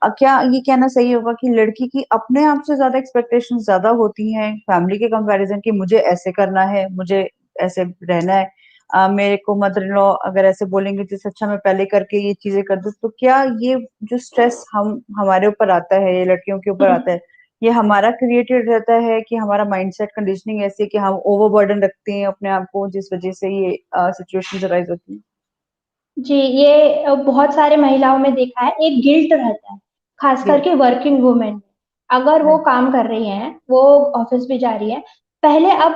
क्या ये कहना सही होगा कि लड़की की अपने आप से ज्यादा एक्सपेक्टेशंस ज्यादा होती हैं फैमिली के कंपैरिजन, कि मुझे ऐसे करना है, मुझे ऐसे रहना है, मेरे को मदर इन लॉ अगर ऐसे बोलेंगे तो इससे अच्छा मैं पहले करके ये चीजें कर दूं, तो क्या ये जो स्ट्रेस हम हमारे ऊपर आता है, ये लड़कियों के ऊपर आता हम्म। है, ये हमारा क्रिएटेड रहता है कि हमारा माइंडसेट कंडीशनिंग ऐसी है कि हम ओवरबर्डन रखते हैं अपने आप को, जिस वजह से ये सिचुएशन अराइज होती है? जी, ये बहुत सारे महिलाओं में देखा है, एक गिल्ट रहता है, खास गिल्ट, करके वर्किंग वुमेन। अगर वो राइट, काम कर रही हैं, वो ऑफिस भी जा रही है, पहले अब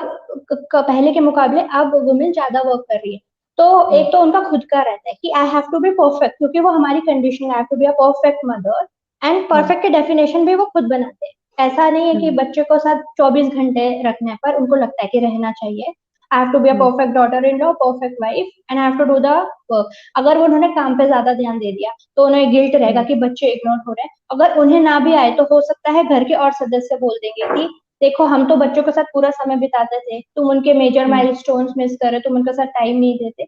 पहले के मुकाबले अब वुमेन ज्यादा वर्क कर रही है, तो हम्म, एक तो उनका खुद का रहता है कि I have to be perfect, क्योंकि वो हमारी condition, I have to be a perfect mother, and hmm, perfect की डेफिनेशन भी वो खुद बनाते हैं। ऐसा नहीं है कि हम्म, बच्चे को साथ 24 घंटे रखने पर उनको लगता है कि रहना चाहिए। I have to be a perfect daughter in law, perfect wife, and I have to do the work. अगर वो उन्होंने काम पे ज्यादा ध्यान दे दिया तो उन्हें गिल्ट रहेगा कि बच्चे इग्नोर हो रहे हैं। अगर उन्हें ना भी आए तो हो सकता है घर के और सदस्य बोल देंगे कि देखो हम तो बच्चों के साथ पूरा समय बिताते थे, तुम उनके मेजर माइलस्टोन्स मिस कर रहे, तुम उनके साथ टाइम नहीं देते।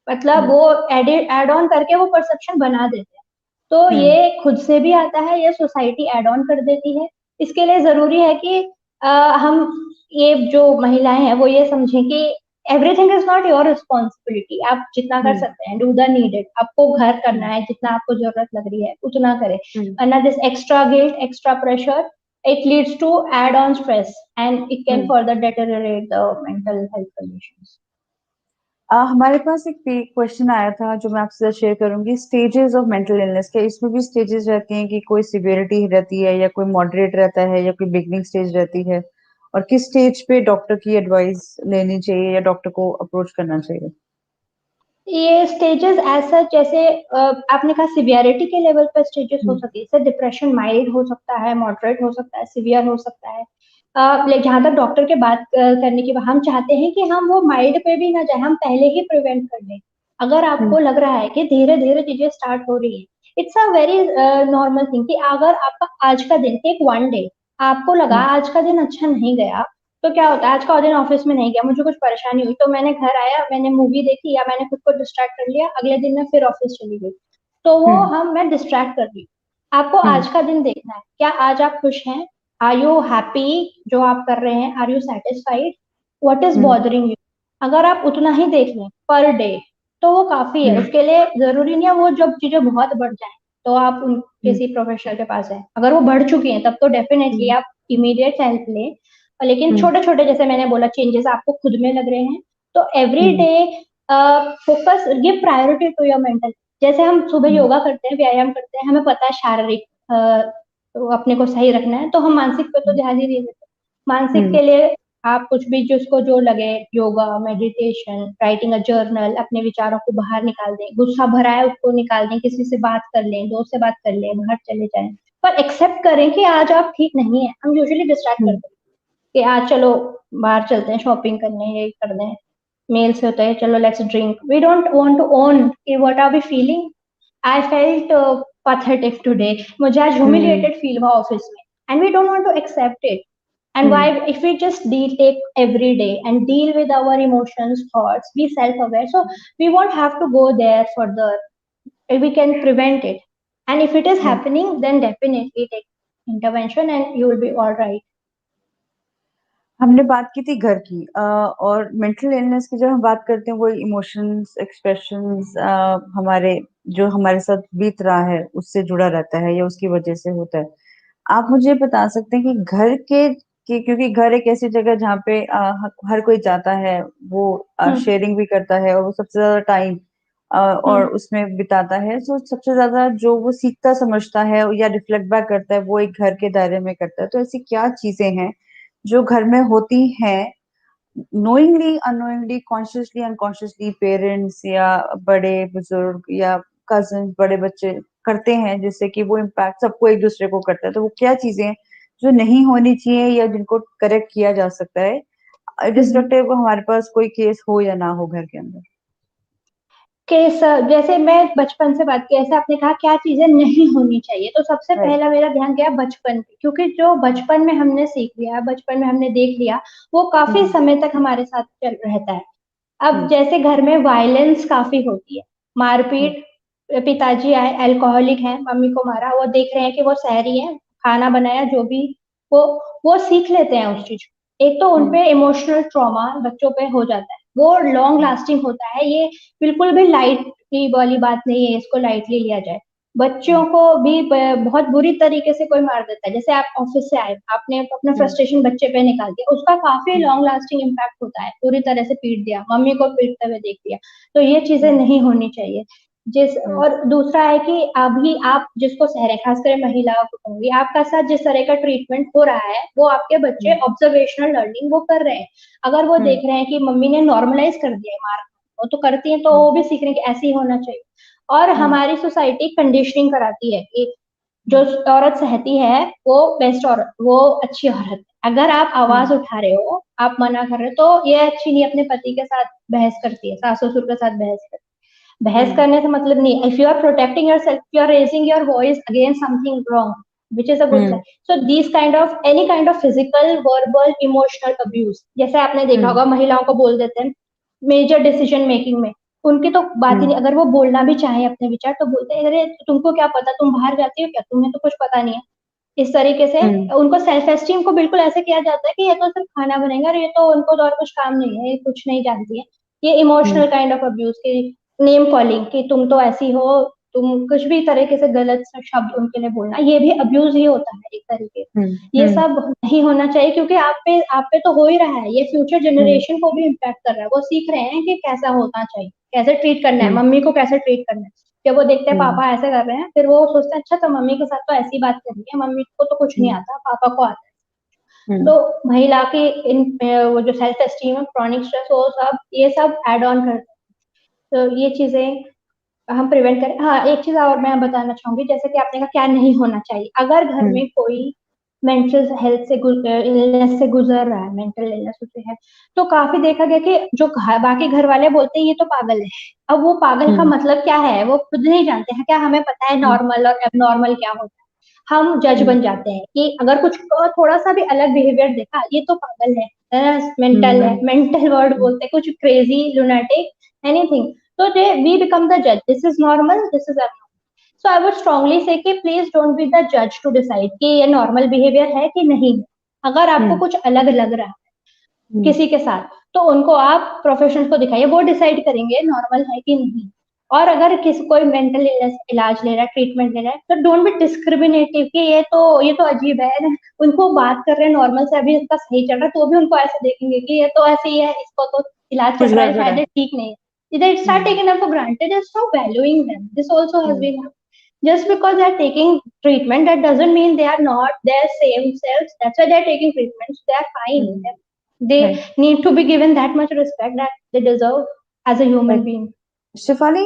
मतलब वो एड ऑन करके वो परसेप्शन बना देते हैं। तो ये खुद से भी आता है, ये सोसाइटी एड ऑन कर देती है। इसके लिए जरूरी है कि हम ये जो महिलाएं हैं वो ये समझें कि everything is not your responsibility. आप जितना कर सकते हैं, डू द नीडेड। आपको घर करना है, जितना आपको जरूरत लग रही है उतना करें, वरना this extra guilt, extra pressure, it leads to add on stress and it can further deteriorate the mental health conditions. हमारे पास एक क्वेश्चन आया था जो मैं आपसे शेयर करूंगी, स्टेजेस ऑफ मेंटल इलनेस। क्या इसमें भी स्टेजेस रहती हैं कि कोई सिवियरिटी रहती है या कोई मॉडरेट रहता है या कोई बिगनिंग स्टेज रहती है, और किस स्टेज पे डॉक्टर की एडवाइस लेनी चाहिए या डॉक्टर को अप्रोच करना चाहिए? ये स्टेजेस ऐसा जैसे आपने कहा सिवियरिटी के लेवल पर स्टेजेस हो सकती है, जैसे डिप्रेशन माइल्ड हो सकता है, मॉडरेट हो सकता है, सिवियर हो सकता है। जहां तक डॉक्टर के बात करने की, हम चाहते हैं कि हम वो माइल्ड पे भी ना जाए, हम पहले ही प्रिवेंट कर लें। अगर आपको लग रहा है कि धीरे धीरे चीजें स्टार्ट हो रही है, it's a very normal thing कि अगर आपका आज का दिन, टेक वन डे, आपको लगा आज का दिन अच्छा नहीं गया, तो क्या होता है, आज का दिन ऑफिस में नहीं गया, मुझे कुछ परेशानी हुई, तो मैंने घर आया, मैंने मूवी देखी या मैंने खुद को डिस्ट्रैक्ट कर लिया, अगले दिन मैं फिर ऑफिस चली गई, तो वो मैं डिस्ट्रैक्ट कर रही हूँ। आपको आज का दिन देखना है, क्या आज आप खुश हैं? आर यू हैप्पी जो आप कर रहे हैं? Are you satisfied? What is bothering you? अगर आप उतना ही देख लें पर डे तो वो काफी है। उसके लिए जरूरी नहीं है वो जब चीजें बहुत बढ़ जाए तो आप किसी प्रोफेशनल के पास जाए। अगर वो बढ़ चुकी हैं तब तो डेफिनेटली आप इमीडिएट हेल्प लें। लेकिन छोटे छोटे, जैसे मैंने बोला, चेंजेस आपको खुद में लग रहे हैं तो every day focus, give priority to your mental. जैसे हम सुबह योगा करते हैं, व्यायाम करते हैं, हमें पता है शारीरिक तो अपने को सही रखना है, तो हम मानसिक पे तो ध्यान ही नहीं देते। मानसिक के लिए आप कुछ भी जिसको जो लगे, yoga, meditation, writing a journal, अपने विचारों को बाहर निकाल दें, गुस्सा भरा है उसको निकाल दें, किसी से बात कर लें, दोस्त से बात कर लें, बाहर चले जाएं, पर एक्सेप्ट करें कि आज आप ठीक नहीं है। हम यूजुअली डिस्ट्रैक्ट करते हैं कि आज चलो बाहर चलते हैं शॉपिंग करने, ये कर दें, मेल से होता है चलो let's drink. We don't want to own कि what are we feeling. I felt pathetic today, मुझे आज ह्यूमिलिएटेड फील हुआ ऑफिस में, and we don't want to accept it. And why, if we just take every day and deal with our emotions, thoughts, be self-aware, so we won't have to go there further. We can prevent it. And if it is happening, then definitely take intervention and you will be all right. हमने बात की थी घर की, और mental illness की जब हम बात करते हैं वो इमोशंस, एक्सप्रेशंस, हमारे जो हमारे साथ बीत रहा है उससे जुड़ा रहता है या उसकी वजह से होता है। आप मुझे बता सकते हैं कि घर के कि क्योंकि घर एक ऐसी जगह जहाँ पे हर कोई जाता है, वो शेयरिंग भी करता है और वो सबसे ज्यादा टाइम और उसमें बिताता है, तो सबसे ज्यादा जो वो सीखता समझता है या रिफ्लेक्ट बैक करता है वो एक घर के दायरे में करता है। तो ऐसी क्या चीजें हैं जो घर में होती हैं, knowingly unknowingly, consciously unconsciously, parents या बड़े बुजुर्ग या कजिन, बड़े बच्चे करते हैं, जिससे कि वो इम्पैक्ट सबको एक दूसरे को करता है? तो वो क्या चीजें हैं जो नहीं होनी चाहिए या जिनको करेक्ट किया जा सकता है, इर्रिस्पेक्टिव हमारे पास कोई केस हो या ना हो घर के अंदर? केस, जैसे मैं बचपन से बात की, ऐसे आपने कहा क्या चीजें नहीं होनी चाहिए, तो सबसे राइट। पहला मेरा ध्यान गया बचपन पे, क्योंकि जो बचपन में हमने सीख लिया, बचपन में हमने देख लिया, वो काफी समय तक हमारे साथ चल रहता है। अब जैसे घर में वायलेंस काफी होती है, मारपीट, पिताजी आए अल्कोहलिक हैं, मम्मी को मारा, वो देख रहे हैं कि वो सहरी है, खाना बनाया जो भी, वो वो सीख लेते हैं उस चीज को। एक तो उनपे इमोशनल ट्रॉमा बच्चों पे हो जाता है, वो लॉन्ग लास्टिंग होता है। ये बिल्कुल भी लाइटली वाली बात नहीं है, इसको लाइटली लिया जाए। बच्चों को भी बहुत बुरी तरीके से कोई मार देता है, जैसे आप ऑफिस से आए, आपने अपना फ्रस्ट्रेशन बच्चे पे निकाल दिया, उसका काफी लॉन्ग लास्टिंग इम्पैक्ट होता है। पूरी तरह से पीट दिया, मम्मी को पीटते हुए देख लिया, तो ये चीजें नहीं होनी चाहिए। और दूसरा है कि अभी आप जिसको सह रहे हैं, खासकर महिलाओं को कहूंगी, आपका साथ जिस तरह का ट्रीटमेंट हो रहा है वो आपके बच्चे ऑब्जर्वेशनल लर्निंग वो कर रहे हैं। अगर वो देख रहे हैं कि मम्मी ने नॉर्मलाइज कर दिया है मार, वो तो करती है, तो वो भी सीख रहे हैं कि ऐसे ही होना चाहिए। और हमारी सोसाइटी कंडीशनिंग कराती है, एक जो औरत सहती है वो बेस्ट औरत, वो अच्छी औरत है। अगर आप आवाज उठा रहे हो, आप मना कर रहे हो, तो ये अच्छी नहीं, अपने पति के साथ बहस करती है, सास ससुर के साथ बहस करती है। बहस करने से मतलब नहीं, if you are protecting yourself, you are raising your voice against something wrong, which is a good sign. So this kind of any kind of physical, verbal, emotional abuse, जैसे आपने देखा होगा महिलाओं को बोल देते हैं मेजर डिसीजन मेकिंग में, उनकी तो बात ही नहीं, अगर वो बोलना भी चाहे अपने विचार तो बोलते हैं अरे तुमको क्या पता, तुम बाहर जाती हो क्या, तुम्हें तो कुछ पता नहीं है। इस तरीके से उनको सेल्फ एस्टीम को बिल्कुल ऐसे किया जाता है कि ये तो सिर्फ खाना बनेगा और ये तो उनको तो और कुछ काम नहीं है, ये कुछ नहीं जानती है। ये इमोशनल काइंड ऑफ अब्यूज की नेम कॉलिंग कि तुम तो ऐसी हो, तुम कुछ भी तरीके से गलत शब्द उनके लिए बोलना, ये भी अब्यूज ही होता है एक तरीके से। ये सब नहीं होना चाहिए, क्योंकि आप पे तो हो ही रहा है, ये फ्यूचर जनरेशन को भी इम्पैक्ट कर रहा है। वो सीख रहे हैं कि कैसा होना चाहिए, कैसे ट्रीट करना है, मम्मी को कैसे ट्रीट करना है। जब वो देखते हैं पापा ऐसे कर रहे हैं, फिर वो सोचते हैं अच्छा तो मम्मी के साथ तो ऐसी बात करनी है, मम्मी को तो कुछ नहीं आता, पापा को आता है। तो महिला की इन वो जो सेल्फ एस्टीम है, क्रॉनिक स्ट्रेस, वो सब ये सब एड ऑन करते हैं। तो ये चीजें हम प्रिवेंट करें। हाँ, एक चीज और मैं बताना चाहूंगी, जैसे कि आपने कहा क्या नहीं होना चाहिए, अगर घर में कोई मेंटल हेल्थ से इलनेस से गुजर रहा है, मेंटल इलनेस होते हैं, तो काफी देखा गया कि जो बाकी घर वाले बोलते हैं ये तो पागल है, अब वो पागल का मतलब क्या है वो खुद नहीं जानते हैं। क्या हमें पता है नॉर्मल और एबनॉर्मल क्या होता है? हम जज बन जाते हैं कि अगर कुछ थोड़ा सा भी अलग बिहेवियर देखा, ये तो पागल है, मेंटल है, मेंटल वर्ड बोलते हैं, कुछ क्रेजी, लुनाटिक, एनीथिंग। तो दे वी बिकम द जज, this is normal, this is abnormal. So I would strongly से कि प्लीज डोंट बी द जज टू डिसाइड कि ये नॉर्मल बिहेवियर है कि नहीं है। अगर आपको कुछ अलग लग रहा है किसी के साथ, तो उनको आप प्रोफेशनल को दिखाइए, वो डिसाइड करेंगे नॉर्मल है कि नहीं। और अगर किसी कोई मेंटल इलनेस इलाज ले रहा है, ट्रीटमेंट ले रहा है, तो डोंट बी डिस्क्रिमिनेटिव कि ये तो अजीब है, उनको बात कर रहे हैं नॉर्मल से, अभी इसका सही चल रहा है, तो भी उनको ऐसे देखेंगे कि ये तो ऐसे ही है, इसको तो इलाज चल कुछ रहा है, गड़बड़ शायद है। ये ठीक नहीं है। They start taking them for granted and stop valuing them. This also has been happened. Just because they are taking treatment, that doesn't mean they are not their same selves. That's why they are taking treatments. They are fine. They Right. need to be given that much respect that they deserve as a human Right. being. Shifali,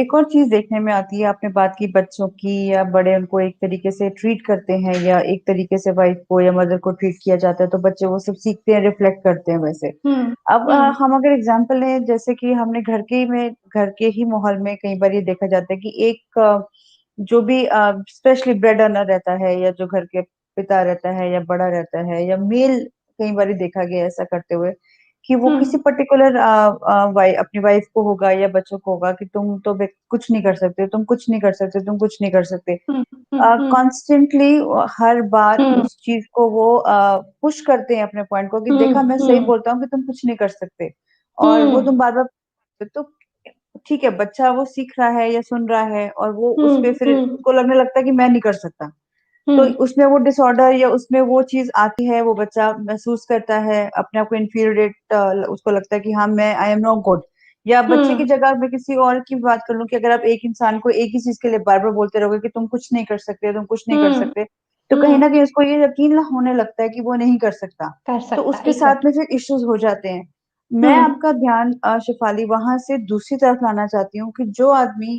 एक और चीज देखने में आती है, आपने बात की बच्चों की, या बड़े उनको एक तरीके से ट्रीट करते हैं या एक तरीके से वाइफ को या मदर को ट्रीट किया जाता है, तो बच्चे वो सब सीखते हैं, रिफ्लेक्ट करते हैं वैसे। अब हम अगर एग्जांपल लें, जैसे कि हमने घर के ही माहौल में कई बार ये देखा जाता है कि एक जो भी स्पेशली ब्रेड अर्नर रहता है, या जो घर के पिता रहता है या बड़ा रहता है या मेल, कई बार देखा गया ऐसा करते हुए कि वो किसी पर्टिकुलर अपनी वाइफ को होगा या बच्चों को होगा कि तुम तो कुछ नहीं कर सकते, तुम कुछ नहीं कर सकते, तुम कुछ नहीं कर सकते। कॉन्स्टेंटली हर बार उस चीज को वो पुश करते हैं अपने पॉइंट को कि देखा मैं सही बोलता हूँ कि तुम कुछ नहीं कर सकते, और वो तुम बार बार। तो ठीक है, बच्चा वो सीख रहा है या सुन रहा है, और वो उस पे फिर उसको लगने लगता है कि मैं नहीं कर सकता, तो उसमें वो डिसऑर्डर या उसमें वो चीज आती है, वो बच्चा महसूस करता है अपने आप को इन्फीरियरेट, उसको लगता है कि हाँ मैं आई एम नॉट गुड। या बच्चे की जगह मैं किसी और की बात कर लूं कि अगर आप एक इंसान को एक ही चीज के लिए बार बार बोलते रहोगे कि तुम कुछ नहीं कर सकते, तुम कुछ नहीं कर सकते, तो कहीं ना कहीं उसको ये यकीन होने लगता है कि वो नहीं कर सकता, कर तो सकता उसके साथ में फिर इश्यूज हो जाते हैं। मैं आपका ध्यान शिफाली वहां से दूसरी तरफ लाना चाहती हूँ कि जो आदमी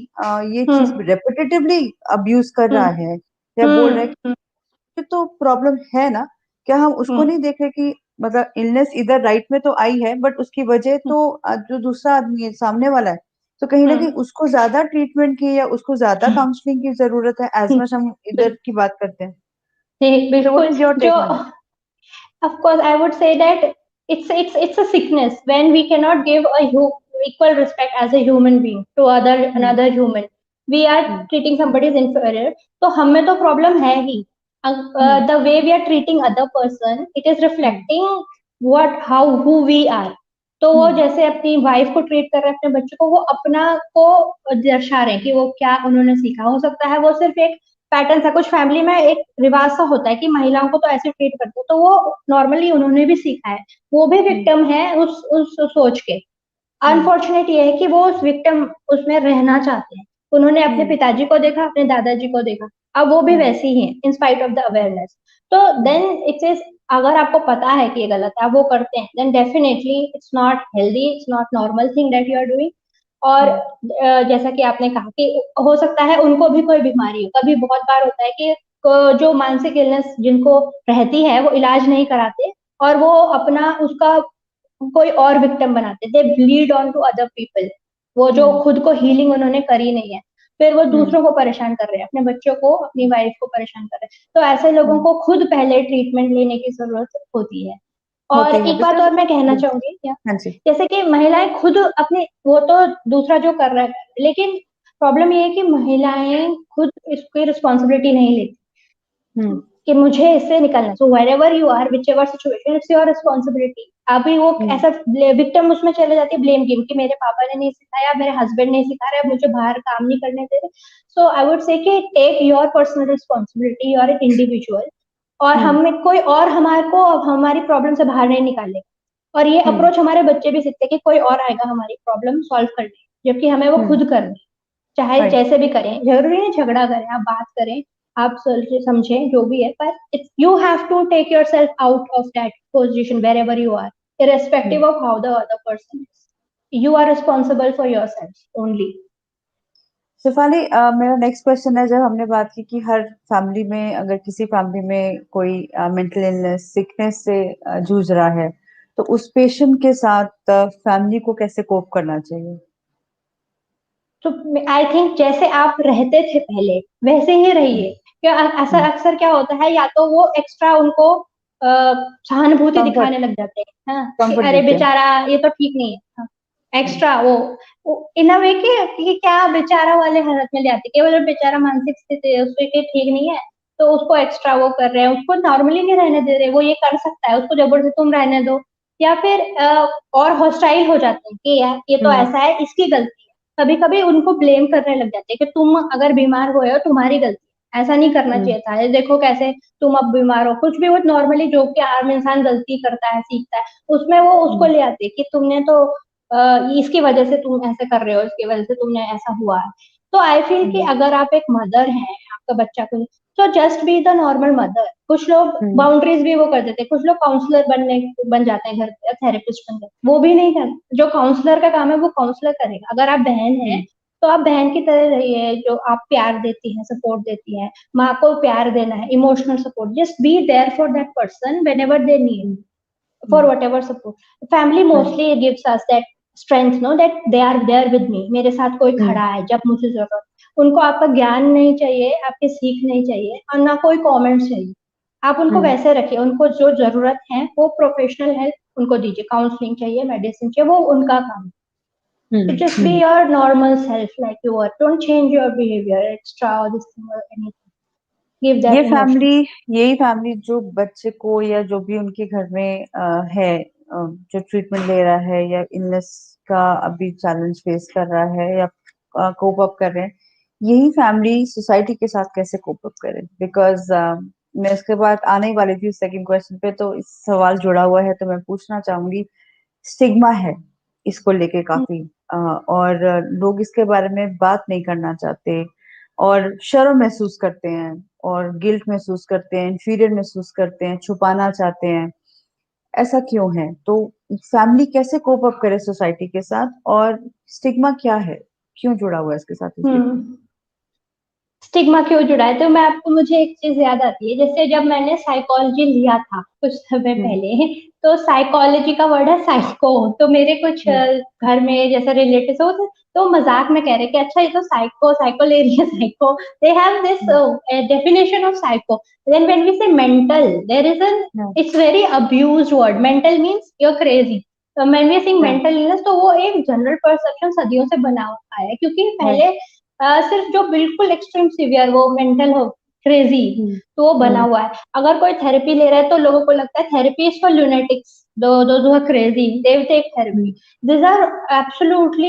ये चीज रेपिटेटिवली अब्यूज कर रहा है या बोल रहा है, ये तो प्रॉब्लम है ना, क्या हम उसको नहीं देख रहे कि मतलब इलनेस इधर राइट में तो आई है, बट उसकी वजह तो जो दूसरा आदमी है सामने वाला है, तो कहीं ना कहीं उसको ज्यादा ट्रीटमेंट की या उसको ज्यादा काउंसलिंग की जरूरत है, एज मच हम इधर की बात करते हैं। So what बिल्कुल। is your जो take on it? of course I would say that it's a sickness when we cannot give equal respect as a human being to another human. We are treating somebody as inferior, तो हमें तो problem है ही। The way we are treating other person, it is reflecting who we are. तो वो जैसे अपनी wife को treat कर रहे हैं, अपने बच्चों को, वो अपना को दर्शा रहे हैं कि वो क्या उन्होंने सीखा। हो सकता है वो सिर्फ एक पैटर्न सा, कुछ फैमिली में एक रिवाज सा होता है कि महिलाओं को तो ऐसे ट्रीट करते हैं, तो वो नॉर्मली उन्होंने भी सीखा है, वो भी विक्टिम है उस सोच के। अनफॉर्चुनेट ये है कि वो उस विक्टिम उसमें रहना चाहते हैं। उन्होंने अपने पिताजी को देखा, अपने दादाजी को देखा, अब वो भी वैसे ही हैं in spite of the awareness. तो देन इट इज, अगर आपको पता है कि ये गलत है, आप वो करते हैं, then definitely it's not healthy, it's not normal thing that you are doing. और जैसा कि आपने कहा कि हो सकता है उनको भी कोई बीमारी हो, कभी बहुत बार होता है कि जो मानसिक इलनेस जिनको रहती है वो इलाज नहीं कराते और वो अपना उसका कोई और विक्टिम बनाते, they bleed on to other people, वो जो खुद को हीलिंग उन्होंने करी नहीं है, फिर वो दूसरों को परेशान कर रहे हैं, अपने बच्चों को, अपनी वाइफ को परेशान कर रहे हैं। तो ऐसे लोगों को खुद पहले ट्रीटमेंट लेने की जरूरत होती है। और होती है एक बात बिकॉज। और मैं कहना चाहूंगी क्या, हाँ जी। जैसे कि महिलाएं खुद अपने, वो तो दूसरा जो कर रहा है, लेकिन प्रॉब्लम ये है कि महिलाएं खुद इसकी रिस्पॉन्सिबिलिटी नहीं लेती हम्म। कि मुझे इससे निकलना है। So wherever you are, whichever situation, it's your responsibility. अभी वो हम्म। ऐसा विक्टिम उसमें चले जाती है, ब्लेम गेम, कि मेरे पापा ने नहीं सिखाया, मेरे हस्बैंड नहीं सिखा रहे, मुझे बाहर काम नहीं करने दे रहे। सो आई वुड से कि take your personal responsibility, you are an individual, और हम्म। हम कोई और हमारे को हमारी प्रॉब्लम से बाहर नहीं निकालेगा। और ये हम्म। अप्रोच हमारे बच्चे भी सीखते हैं कि कोई और आएगा हमारी प्रॉब्लम सॉल्व करने, जबकि हमें वो हम्म। खुद करनी, चाहे राइट। जैसे भी करें, जरूरी नहीं झगड़ा करें, आप बात करें, आप समझें जो भी है, पर it's you have to take yourself out of that position wherever you are, irrespective of how the other person is, you are responsible for yourself only. Shifali, मेरा नेक्स्ट क्वेश्चन है, जब हमने बात की कि हर फैमिली में अगर किसी फैमिली में कोई मेंटल इलनेस सिकनेस से जूझ रहा है, तो उस पेशेंट के साथ फैमिली को कैसे कोप करना चाहिए? तो आई थिंक जैसे आप रहते थे पहले वैसे ही रहिए। क्या ऐसा हम्म। अक्सर क्या होता है, या तो वो एक्स्ट्रा उनको सहानुभूति कंफर्ट। दिखाने लग जाते हैं, हाँ, कि कंफर्ट अरे देते हैं। बेचारा ये तो ठीक नहीं है, हाँ, एक्स्ट्रा वो इन अ वे कि क्या बेचारा वाले हालत में ले आते, केवल बेचारा मानसिक स्थिति है उसकी कि ठीक नहीं है, तो उसको एक्स्ट्रा वो कर रहे हैं, उसको नॉर्मली नहीं रहने दे रहे, वो ये कर सकता है, उसको जबरदस्ती तुम रहने दो। या फिर और हॉस्टाइल हो जाते हैं कि यार ये तो हम्म। ऐसा है, इसकी गलती है। कभी कभी उनको ब्लेम करने लग जाते हैं कि तुम अगर बीमार हुए हो तुम्हारी गलती है, ऐसा नहीं करना हम्म। चाहिए था, ये देखो कैसे तुम अब बीमार हो, कुछ भी वो नॉर्मली जो कि आम इंसान गलती करता है सीखता है, उसमें वो उसको हम्म। ले आते हैं कि तुमने तो इसकी वजह से तुम ऐसे कर रहे हो, इसकी वजह से तुमने ऐसा हुआ है। तो आई फील कि हम्म। अगर आप एक मदर हैं, आपका बच्चा को, तो just be the normal mother. कुछ लोग हम्म। बाउंड्रीज भी वो कर देते हैं, कुछ लोग काउंसलर बन जाते हैं घर पे, थेरेपिस्ट बन जाते हैं, वो भी नहीं करते। जो काउंसलर का काम है वो काउंसलर करेगा। अगर आप बहन हैं हम्म। तो आप बहन की तरह रहिए, जो आप प्यार देती हैं, सपोर्ट देती हैं, माँ को प्यार देना है, emotional support, just be there for that person whenever they need, hmm. For hmm. Whatever support. Family hmm. Mostly gives us that strength, no, that they are there with me, मेरे साथ कोई हम्म। खड़ा है जब मुझे जरूरत। उनको आपका ज्ञान नहीं चाहिए, आपकी सीख नहीं चाहिए, और ना कोई कमेंट चाहिए। आप उनको हम्म। वैसे रखिए, उनको जो जरूरत है वो प्रोफेशनल हेल्प उनको दीजिए, काउंसलिंग चाहिए, मेडिसिन चाहिए, वो उनका काम। So hmm. just be hmm. your normal self like you are. Don't change your behavior extra or this thing or anything. Give ये that फैमिली emotion. यही फैमिली जो बच्चे को या जो भी उनके घर में है, जो ट्रीटमेंट ले रहा है या इलनेस का अभी चैलेंज फेस कर रहा है या कोप अप कर रहे हैं, यही फैमिली सोसाइटी के साथ कैसे कोप अप करे? बिकॉज मैं इसके बाद आने ही वाली थी सेकंड क्वेश्चन पे, तो इस सवाल जुड़ा हुआ है तो मैं पूछना चाहूंगी। स्टिग्मा है इसको लेके काफी, और लोग इसके बारे में बात नहीं करना चाहते और शर्म महसूस करते हैं और गिल्ट महसूस करते हैं, इन्फीरियर महसूस करते हैं, छुपाना चाहते हैं। ऐसा क्यों है? तो फैमिली कैसे कोप अप करे सोसाइटी के साथ, और स्टिग्मा क्या है, क्यों जुड़ा हुआ है इसके साथ स्टिग्मा? Hmm. स्टिग्मा क्यों जुड़ा है, तो मैं आपको, मुझे एक चीज याद आती है, जैसे जब मैंने साइकोलॉजी लिया था कुछ समय हम्म। पहले, तो साइकोलॉजी का वर्ड है साइको, तो मेरे कुछ हम्म। घर में जैसे रिलेटिव हो तो मजाक में कह रहे कि अच्छा ये तो साइको साइको ले रही है, psycho, they have this hmm. Definition of psycho. Then when we say mental, there is an, hmm. It's very abused word, mental means you are crazy. तो when we sing hmm. Mental illness, तो वो एक general perception सदियों से बना हुआ है, क्योंकि हम्म। पहले सिर्फ जो बिल्कुल एक्सट्रीम सीवियर वो मेंटल हो, क्रेजी, हम्म। तो वो बना हम्म। हुआ है। अगर कोई थेरेपी ले रहा है तो लोगों को लगता है therapy is for lunatics, those who are crazy, they will take therapy. Hmm. These are absolutely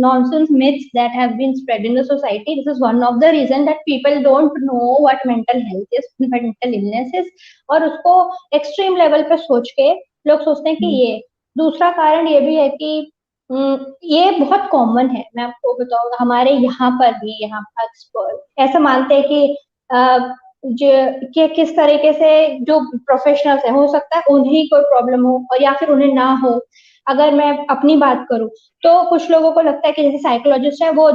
nonsense myths that have been spread in the society. This is one of the reason that people don't know what mental health is, mental illness is, और उसको extreme level पे सोच के लोग सोचते हैं कि हम्म। ये। दूसरा कारण ये भी है कि ये बहुत कॉमन है, मैं आपको बताऊंगा, हमारे यहाँ पर भी, यहाँ पर ऐसा मानते हैं कि जो कि किस तरीके से जो प्रोफेशनल्स है, हो सकता है उन्हें कोई प्रॉब्लम हो और या फिर उन्हें ना हो, अगर मैं अपनी बात करूँ तो कुछ लोगों को लगता है कि जैसे साइकोलॉजिस्ट है वो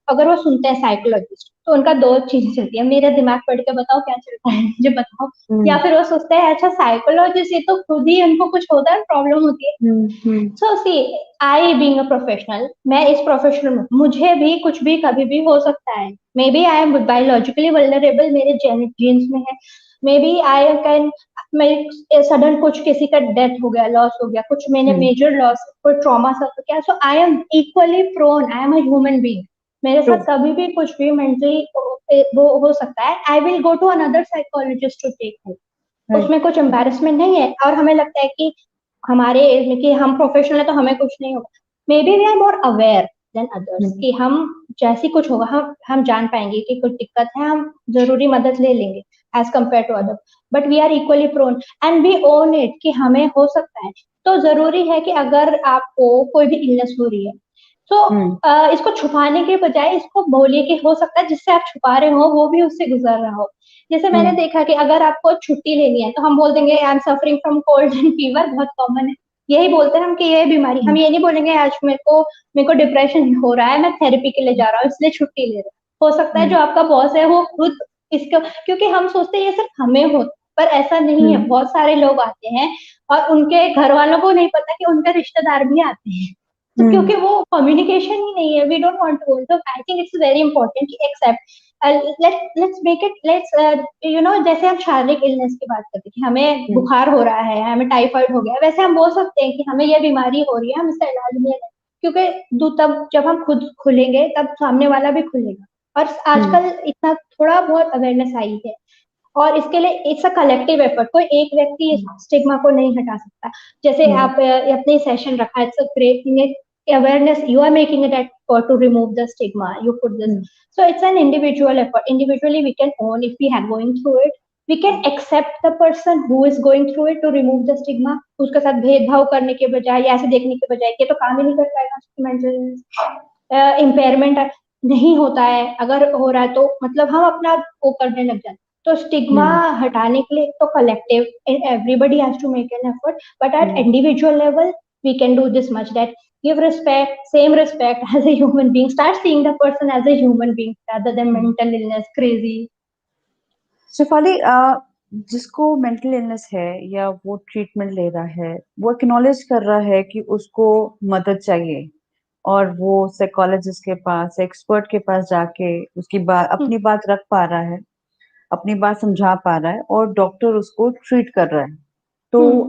अगर वो सुनते हैं साइकोलॉजिस्ट तो उनका दो चीजें चलती है, मेरा दिमाग पढ़ के बताओ क्या चलता है मुझे बताओ, या हम्म फिर वो सोचते हैं अच्छा साइकोलॉजिस्ट ये तो खुद ही उनको कुछ होता है प्रॉब्लम होती है। हम्म सो सी आई बीइंग अ प्रोफेशनल, मैं इस प्रोफेशनल में मुझे भी कुछ भी कभी भी हो सकता है। Maybe I am biologically vulnerable, मेरे जीन्स में है। मे बी आई कैन, मैं सडन कुछ किसी का डेथ हो गया, लॉस हो गया, कुछ मैंने हम्म मेजर लॉस, कोई ट्रॉमा सब हो गया, so I am equally prone, I am a human being. मेरे ट्रू साथ कभी भी कुछ भी मेंटली वो हो सकता है। I will go to another psychologist to take help, right उसमें कुछ एम्बेरसमेंट नहीं है। और हमें लगता है कि हमारे एज में कि हम प्रोफेशनल है तो हमें कुछ नहीं होगा। Maybe we are more aware than others hmm कि हम जैसी कुछ होगा हम जान पाएंगे कि कुछ दिक्कत है, हम जरूरी मदद ले लेंगे as compare to other. But we are equally prone and we own it कि हमें हो सकता है। तो जरूरी है कि अगर आपको कोई भी इलनेस हो रही है तो हम्म इसको छुपाने के बजाय इसको बोलिए कि हो सकता है जिससे आप छुपा रहे हो वो भी उससे गुजर रहा हो। जैसे मैंने हम्म देखा कि अगर आपको छुट्टी लेनी है तो हम बोल देंगे I am suffering from cold and fever, बहुत कॉमन है। यही बोलते हैं हम कि ये बीमारी, हम हम्म ये नहीं बोलेंगे आज मेरे को डिप्रेशन हो रहा है, मैं थेरेपी के लिए जा रहा हूँ इसलिए छुट्टी ले रहा हूँ। हो सकता है हम्म जो आपका बॉस है वो खुद इसको, क्योंकि हम सोचते हैं ये सिर्फ हमें होता, पर ऐसा नहीं है। हम्म बहुत सारे लोग आते हैं और उनके घर वालों को नहीं पता कि उनके रिश्तेदार भी आते हैं। तो हम्म क्योंकि वो कम्युनिकेशन ही नहीं है, वी डोंट वांट टू, तो I think it's very important कि accept, let's make it, let's you know, जैसे हम शारीरिक इलनेस की बात करते हैं कि हमें हम्म बुखार हो रहा है, हमें टाइफाइड हो गया, वैसे हम बोल सकते हैं कि हमें ये बीमारी हो रही है, हम इसका इलाज नहीं है। क्योंकि तब जब हम खुद खुलेंगे तब सामने वाला भी खुलेगा। और हम्म आजकल इतना थोड़ा बहुत अवेयरनेस आई है और इसके लिए इट्स अ कलेक्टिव एफर्ट, कोई एक व्यक्ति इस स्टिग्मा को नहीं हटा सकता। जैसे हम्म आप अपने सेशन रखा, it's a great awareness, you are making it at, for to remove the stigma, you put this. Hmm So it's an individual effort, individually we can own if we are going through it, we can accept the person who is going through it to remove the stigma, उसके साथ भेदभाव करने के बजाय या ऐसे देखने के बजाय कि ये तो काम ही नहीं कर पाएगा, मेंटल इम्पेयरमेंट नहीं होता है, अगर हो रहा है तो मतलब हम अपना वो करने लग जाते हैं। तो स्टिग्मा हम्म हटाने के लिए तो collective everybody has to make an effort, but at hmm individual level we can do this much, that give respect, same respect as a human being, start seeing the person as a human being rather than hmm. mental illness, crazy. Shefali, जिसको mental illness है या वो treatment ले रहा है, वो acknowledge कर रहा है कि उसको मदद चाहिए, और वो साइकोलॉजिस्ट के पास, एक्सपर्ट के पास जाके उसकी बात, अपनी बात रख पा रहा है, अपनी बात समझा पा रहा है, और डॉक्टर उसको ट्रीट कर रहा है। तो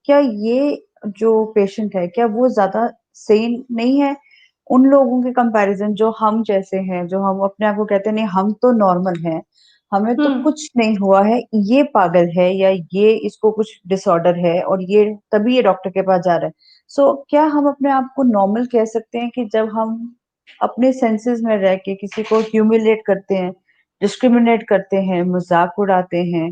क्या ये जो पेशेंट है, क्या वो ज्यादा सही नहीं है उन लोगों के कंपैरिजन जो हम जैसे हैं, जो हम अपने आप को कहते हैं नहीं हम तो नॉर्मल हैं, हमें तो हम्म कुछ नहीं हुआ है, ये पागल है या ये इसको कुछ डिसऑर्डर है और ये तभी ये डॉक्टर के पास जा रहा है। सो क्या हम अपने आप को नॉर्मल कह सकते हैं कि जब हम अपने सेंसेस में रह के किसी को ह्यूमिलेट करते हैं, डिस्क्रिमिनेट करते हैं, मजाक उड़ाते हैं,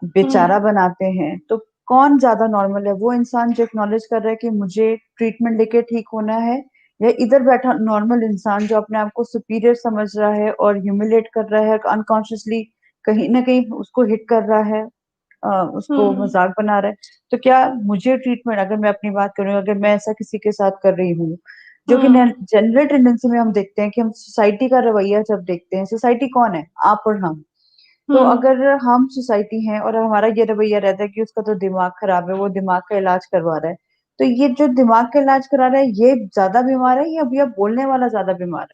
बेचारा हम्म बनाते हैं, तो कौन ज्यादा नॉर्मल है? वो इंसान जो एक्नॉलेज कर रहा है कि मुझे ट्रीटमेंट लेके ठीक होना है, या इधर बैठा नॉर्मल इंसान जो अपने आप को सुपीरियर समझ रहा है और ह्यूमिलेट कर रहा है, अनकॉन्शियसली कहीं ना कहीं उसको हिट कर रहा है, उसको हम्म मजाक बना रहा है? तो क्या मुझे ट्रीटमेंट, अगर मैं अपनी बात करूँ, अगर मैं ऐसा किसी के साथ कर रही हूँ, जो कि हम्म जनरल टेंडेंसी में हम देखते हैं कि हम सोसाइटी का रवैया जब देखते हैं, सोसाइटी कौन है? आप और हम। तो हम्म अगर हम सोसाइटी हैं और हमारा ये रवैया रहता है कि उसका तो दिमाग खराब है, वो दिमाग का इलाज करवा रहा है, तो ये जो दिमाग का इलाज करा रहा है ये ज्यादा बीमार है या भैया बोलने वाला ज्यादा बीमार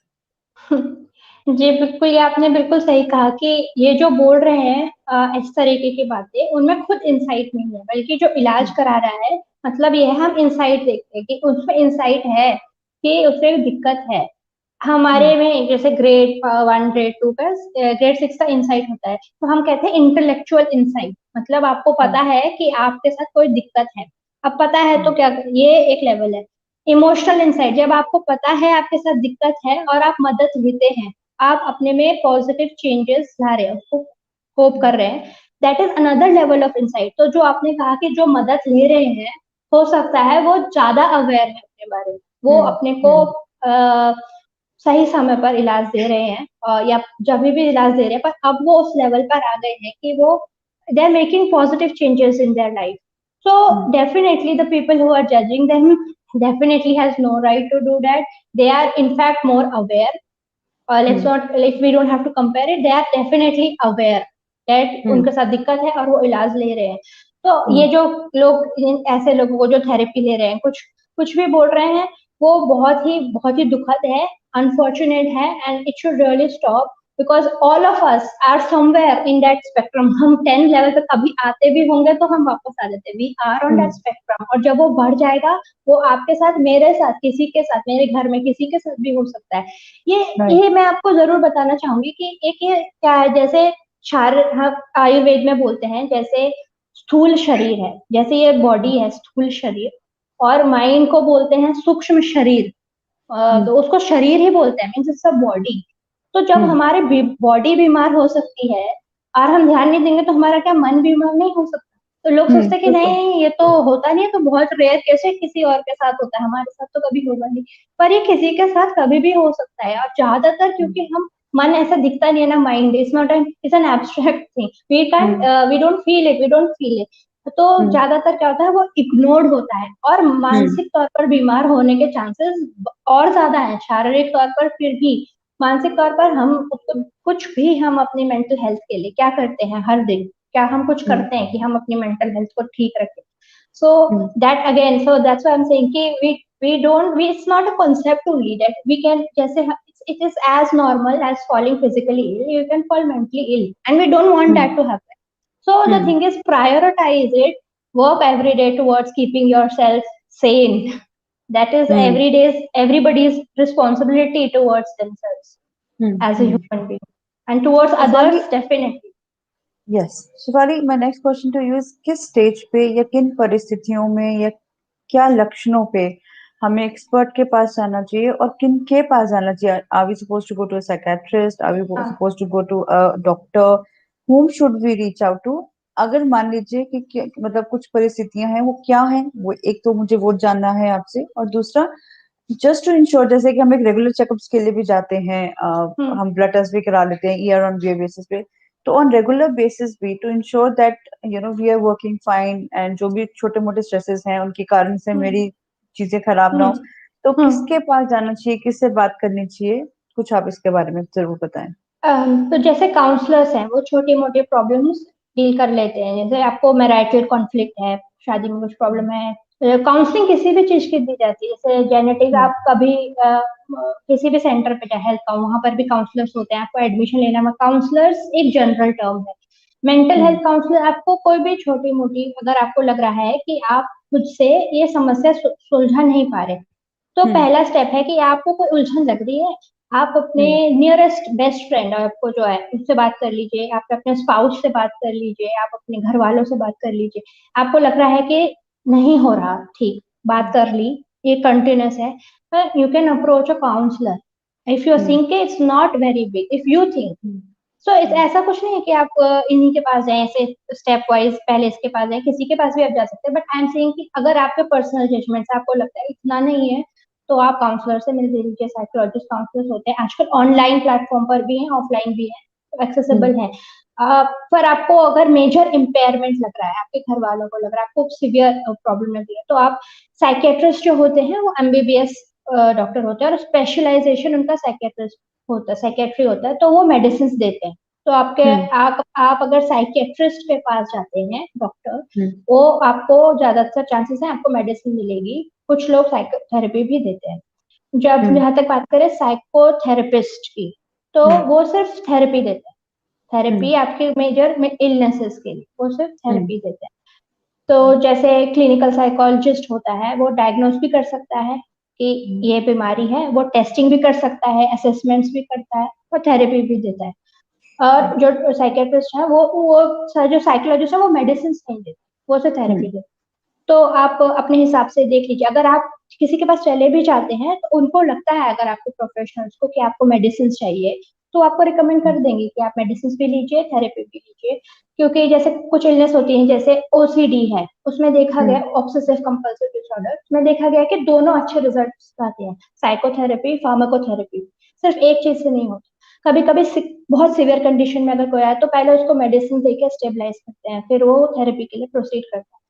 जी बिल्कुल, ये आपने बिल्कुल सही कहा कि ये जो बोल रहे हैं इस तरीके की बातें, उनमें खुद इंसाइट नहीं है, बल्कि जो है? इलाज करा रहा है, मतलब ये है हम इंसाइट देखते हैं कि उसमें इंसाइट है कि उसे दिक्कत है। हमारे हम्म में जैसे ग्रेड 1 ग्रेड 2 का ग्रेड 6 का इंसाइट होता है, तो हम कहते हैं इंटेलेक्चुअल इंसाइट, मतलब आपको हम्म पता है कि आपके साथ कोई दिक्कत है। अब पता है तो हम्म क्या, ये एक लेवल है। इमोशनल इंसाइट, जब आपको पता है आपके साथ दिक्कत है और आप मदद लेते हैं, आप अपने में पॉजिटिव चेंजेस ला रहे हैं, उसको होप कर रहे हैं, that is another level of insight. तो जो आपने कहा कि जो मदद ले रहे हैं, हो सकता है वो ज्यादा अवेयर है अपने बारे में, वो हम्म अपने को हम्म सही समय पर इलाज दे रहे हैं, या जब भी इलाज दे रहे हैं, पर अब वो उस लेवल पर आ गए हैं कि वो they are making positive changes in their life. So हम्म definitely the people who are judging them definitely has no right to do that. They are in fact more aware. Let's not, like, we don't have to compare it. They are definitely aware that उनके साथ दिक्कत है और वो इलाज ले रहे हैं. तो ये जो लोग, ऐसे लोगों को जो थेरेपी ले रहे हैं, कुछ कुछ भी बोल रहे हैं, वो बहुत ही दुखद है, अनफॉर्चुनेट है, and it should really stop, because all of us are somewhere in that spectrum. हम 10 लेवल पे कभी आते भी होंगे तो हम वापस आ जाते हैं. We are on that spectrum, और जब वो बढ़ जाएगा, वो आपके साथ, मेरे साथ, किसी के साथ, मेरे घर में किसी के साथ भी हो सकता है. ये मैं आपको जरूर बताना चाहूंगी कि एक ये क्या है, जैसे आयुर्वेद में बोलते हैं, जैसे स्थूल शरीर है, जैसे ये बॉडी है स्थूल शरीर, और माइंड को बोलते हैं सूक्ष्म शरीर. तो उसको शरीर ही बोलते हैं, मीन्स इट्स अ बॉडी. तो जब हमारे बॉडी बीमार हो सकती है और हम ध्यान नहीं देंगे, तो हमारा क्या मन बीमार नहीं हो सकता? तो लोग सोचते हैं कि नहीं, ये तो होता नहीं है, तो बहुत रेयर कैसे किसी और के साथ होता है, हमारे साथ तो कभी होगा नहीं. पर ये किसी के साथ कभी भी हो सकता है, और ज्यादातर क्योंकि हम, मन ऐसा दिखता नहीं है ना, mind is not an, it's an abstract thing, we don't feel it. तो ज्यादातर क्या होता है, वो इग्नोर्ड होता है, और मानसिक तौर पर बीमार होने के चांसेस और ज्यादा है. शारीरिक तौर पर फिर भी, मानसिक तौर पर हम कुछ भी, हम अपनी मेंटल हेल्थ के लिए क्या करते हैं हर दिन, क्या हम कुछ करते हैं कि हम अपनी मेंटल हेल्थ को ठीक रखें? So that again, so that's why I am saying कि we it's not a concept only that we can, जैसे it is as normal as falling physically ill, you can fall mentally ill, and we don't want that to happen. So the thing is, prioritize it, work every day towards keeping yourself sane. That is everybody's responsibility towards themselves as a human being, and towards others definitely. Yes Shifali, my next question to you is, किस stage पे या किन परिस्थितियों में या क्या लक्षणों पे हमें एक्सपर्ट के पास जाना चाहिए और किन के पास जाना चाहिए? Are we supposed to go to a psychiatrist, are we supposed to go to a doctor, whom should we reach out to? अगर मान लीजिए कि मतलब कुछ परिस्थितियां हैं, वो क्या हैं, वो एक तो मुझे वो जानना है आपसे, और दूसरा जस्ट टू इंश्योर, जैसे कि हम एक रेगुलर चेकअप्स के लिए भी जाते हैं, हम ब्लड टेस्ट भी करा लेते हैं ईयर ऑन ईयर बेसिस पे, तो ऑन रेगुलर बेसिस भी to ensure that we are working fine, and जो भी छोटे मोटे स्ट्रेसेस हैं उनके कारण से मेरी चीजें खराब ना हो, तो किसके पास जाना चाहिए, किससे बात करनी चाहिए? कुछ आप इसके बारे में जरूर बताएं. तो जैसे काउंसलर्स हैं, वो छोटी मोटी प्रॉब्लम्स डील कर लेते हैं. जैसे आपको मैरिटल कॉन्फ्लिक्ट है, शादी में कुछ प्रॉब्लम है, काउंसलिंग किसी भी चीज की दी जाती है. जैसे जेनेटिक्स, आप कभी किसी भी सेंटर पे जाए हेल्थ का, वहां पर भी काउंसलर्स होते हैं. आपको एडमिशन लेना में, काउंसलर्स एक जनरल टर्म है. मेंटल हेल्थ काउंसलर, आपको कोई भी छोटी मोटी, अगर आपको लग रहा है कि आप खुद से ये समस्या सुलझा नहीं पा रहे, तो पहला स्टेप है कि आपको कोई उलझन लग रही है, आप अपने नियरेस्ट बेस्ट फ्रेंड आपको जो है उससे बात कर लीजिए, आप अपने स्पाउस से बात कर लीजिए, आप अपने घर वालों से बात कर लीजिए. आपको लग रहा है कि नहीं हो रहा ठीक, बात कर ली, ये कंटिन्यूस है, you can approach a counsellor. If you are think it's not very big, if you think so, ऐसा कुछ नहीं है कि आप इन्हीं के पास जाएं, ऐसे स्टेप वाइज पहले इसके पास जाएं, किसी के पास भी आप जा सकते हैं. बट आई एम सेइंग कि अगर आपके पर्सनल जजमेंट से आपको लगता है इतना नहीं है, तो आप काउंसलर से मिल लीजिए. साइकोलॉजिस्ट काउंसलर्स होते हैं आजकल, ऑनलाइन प्लेटफॉर्म पर भी हैं, ऑफलाइन भी है, एक्सेसिबल है. पर आपको अगर मेजर इम्पेयरमेंट लग रहा है, आपके घर वालों को लग रहा है, आपको सिवियर प्रॉब्लम लग रही है, तो आप, साइकेट्रिस्ट जो होते हैं वो एमबीबीएस डॉक्टर होते हैं, और स्पेशलाइजेशन उनका साइकेट्रिस्ट होता है, साइकेट्री होता है, तो वो मेडिसिन देते हैं. तो आप अगर साइकेट्रिस्ट के पास जाते हैं डॉक्टर, वो आपको ज्यादातर चांसेस हैं आपको मेडिसिन मिलेगी. कुछ लोग साइकोथेरेपी भी देते हैं. जब जहां तक बात करें साइकोथेरेपिस्ट की, तो वो सिर्फ थेरेपी देते हैं. थेरेपी आपके मेजर में इलनेसेस के लिए वो सिर्फ थेरेपी देते हैं. तो जैसे क्लिनिकल साइकोलॉजिस्ट होता है, वो डायग्नोस भी कर सकता है कि ये बीमारी है, वो टेस्टिंग भी कर सकता है, असेसमेंट्स भी करता है, और थेरेपी भी देता है. और जो साइकेट्रिस्ट है, वो जो साइकोलॉजिस्ट है, वो मेडिसिन नहीं देते, वो सिर्फ थेरेपी देते. तो आप अपने हिसाब से देख लीजिए. अगर आप किसी के पास चले भी जाते हैं, तो उनको लगता है, अगर आपके प्रोफेशनल्स को, कि आपको मेडिसिन चाहिए, तो आपको रिकमेंड कर देंगे कि आप मेडिसिन भी लीजिए, थेरेपी भी लीजिए. क्योंकि जैसे कुछ इलनेस होती है, जैसे ओसीडी है, उसमें देखा गया, ऑब्सेसिव कंपल्सिव डिसऑर्डर, उसमें देखा गया कि दोनों अच्छे रिजल्ट आते हैं, साइकोथेरेपी, फार्माकोथेरेपी. सिर्फ एक चीज से नहीं होता. कभी कभी बहुत सीवियर कंडीशन में अगर कोई आए, तो पहले उसको मेडिसिन देके स्टेबलाइज करते हैं, फिर वो थेरेपी के लिए प्रोसीड करते हैं.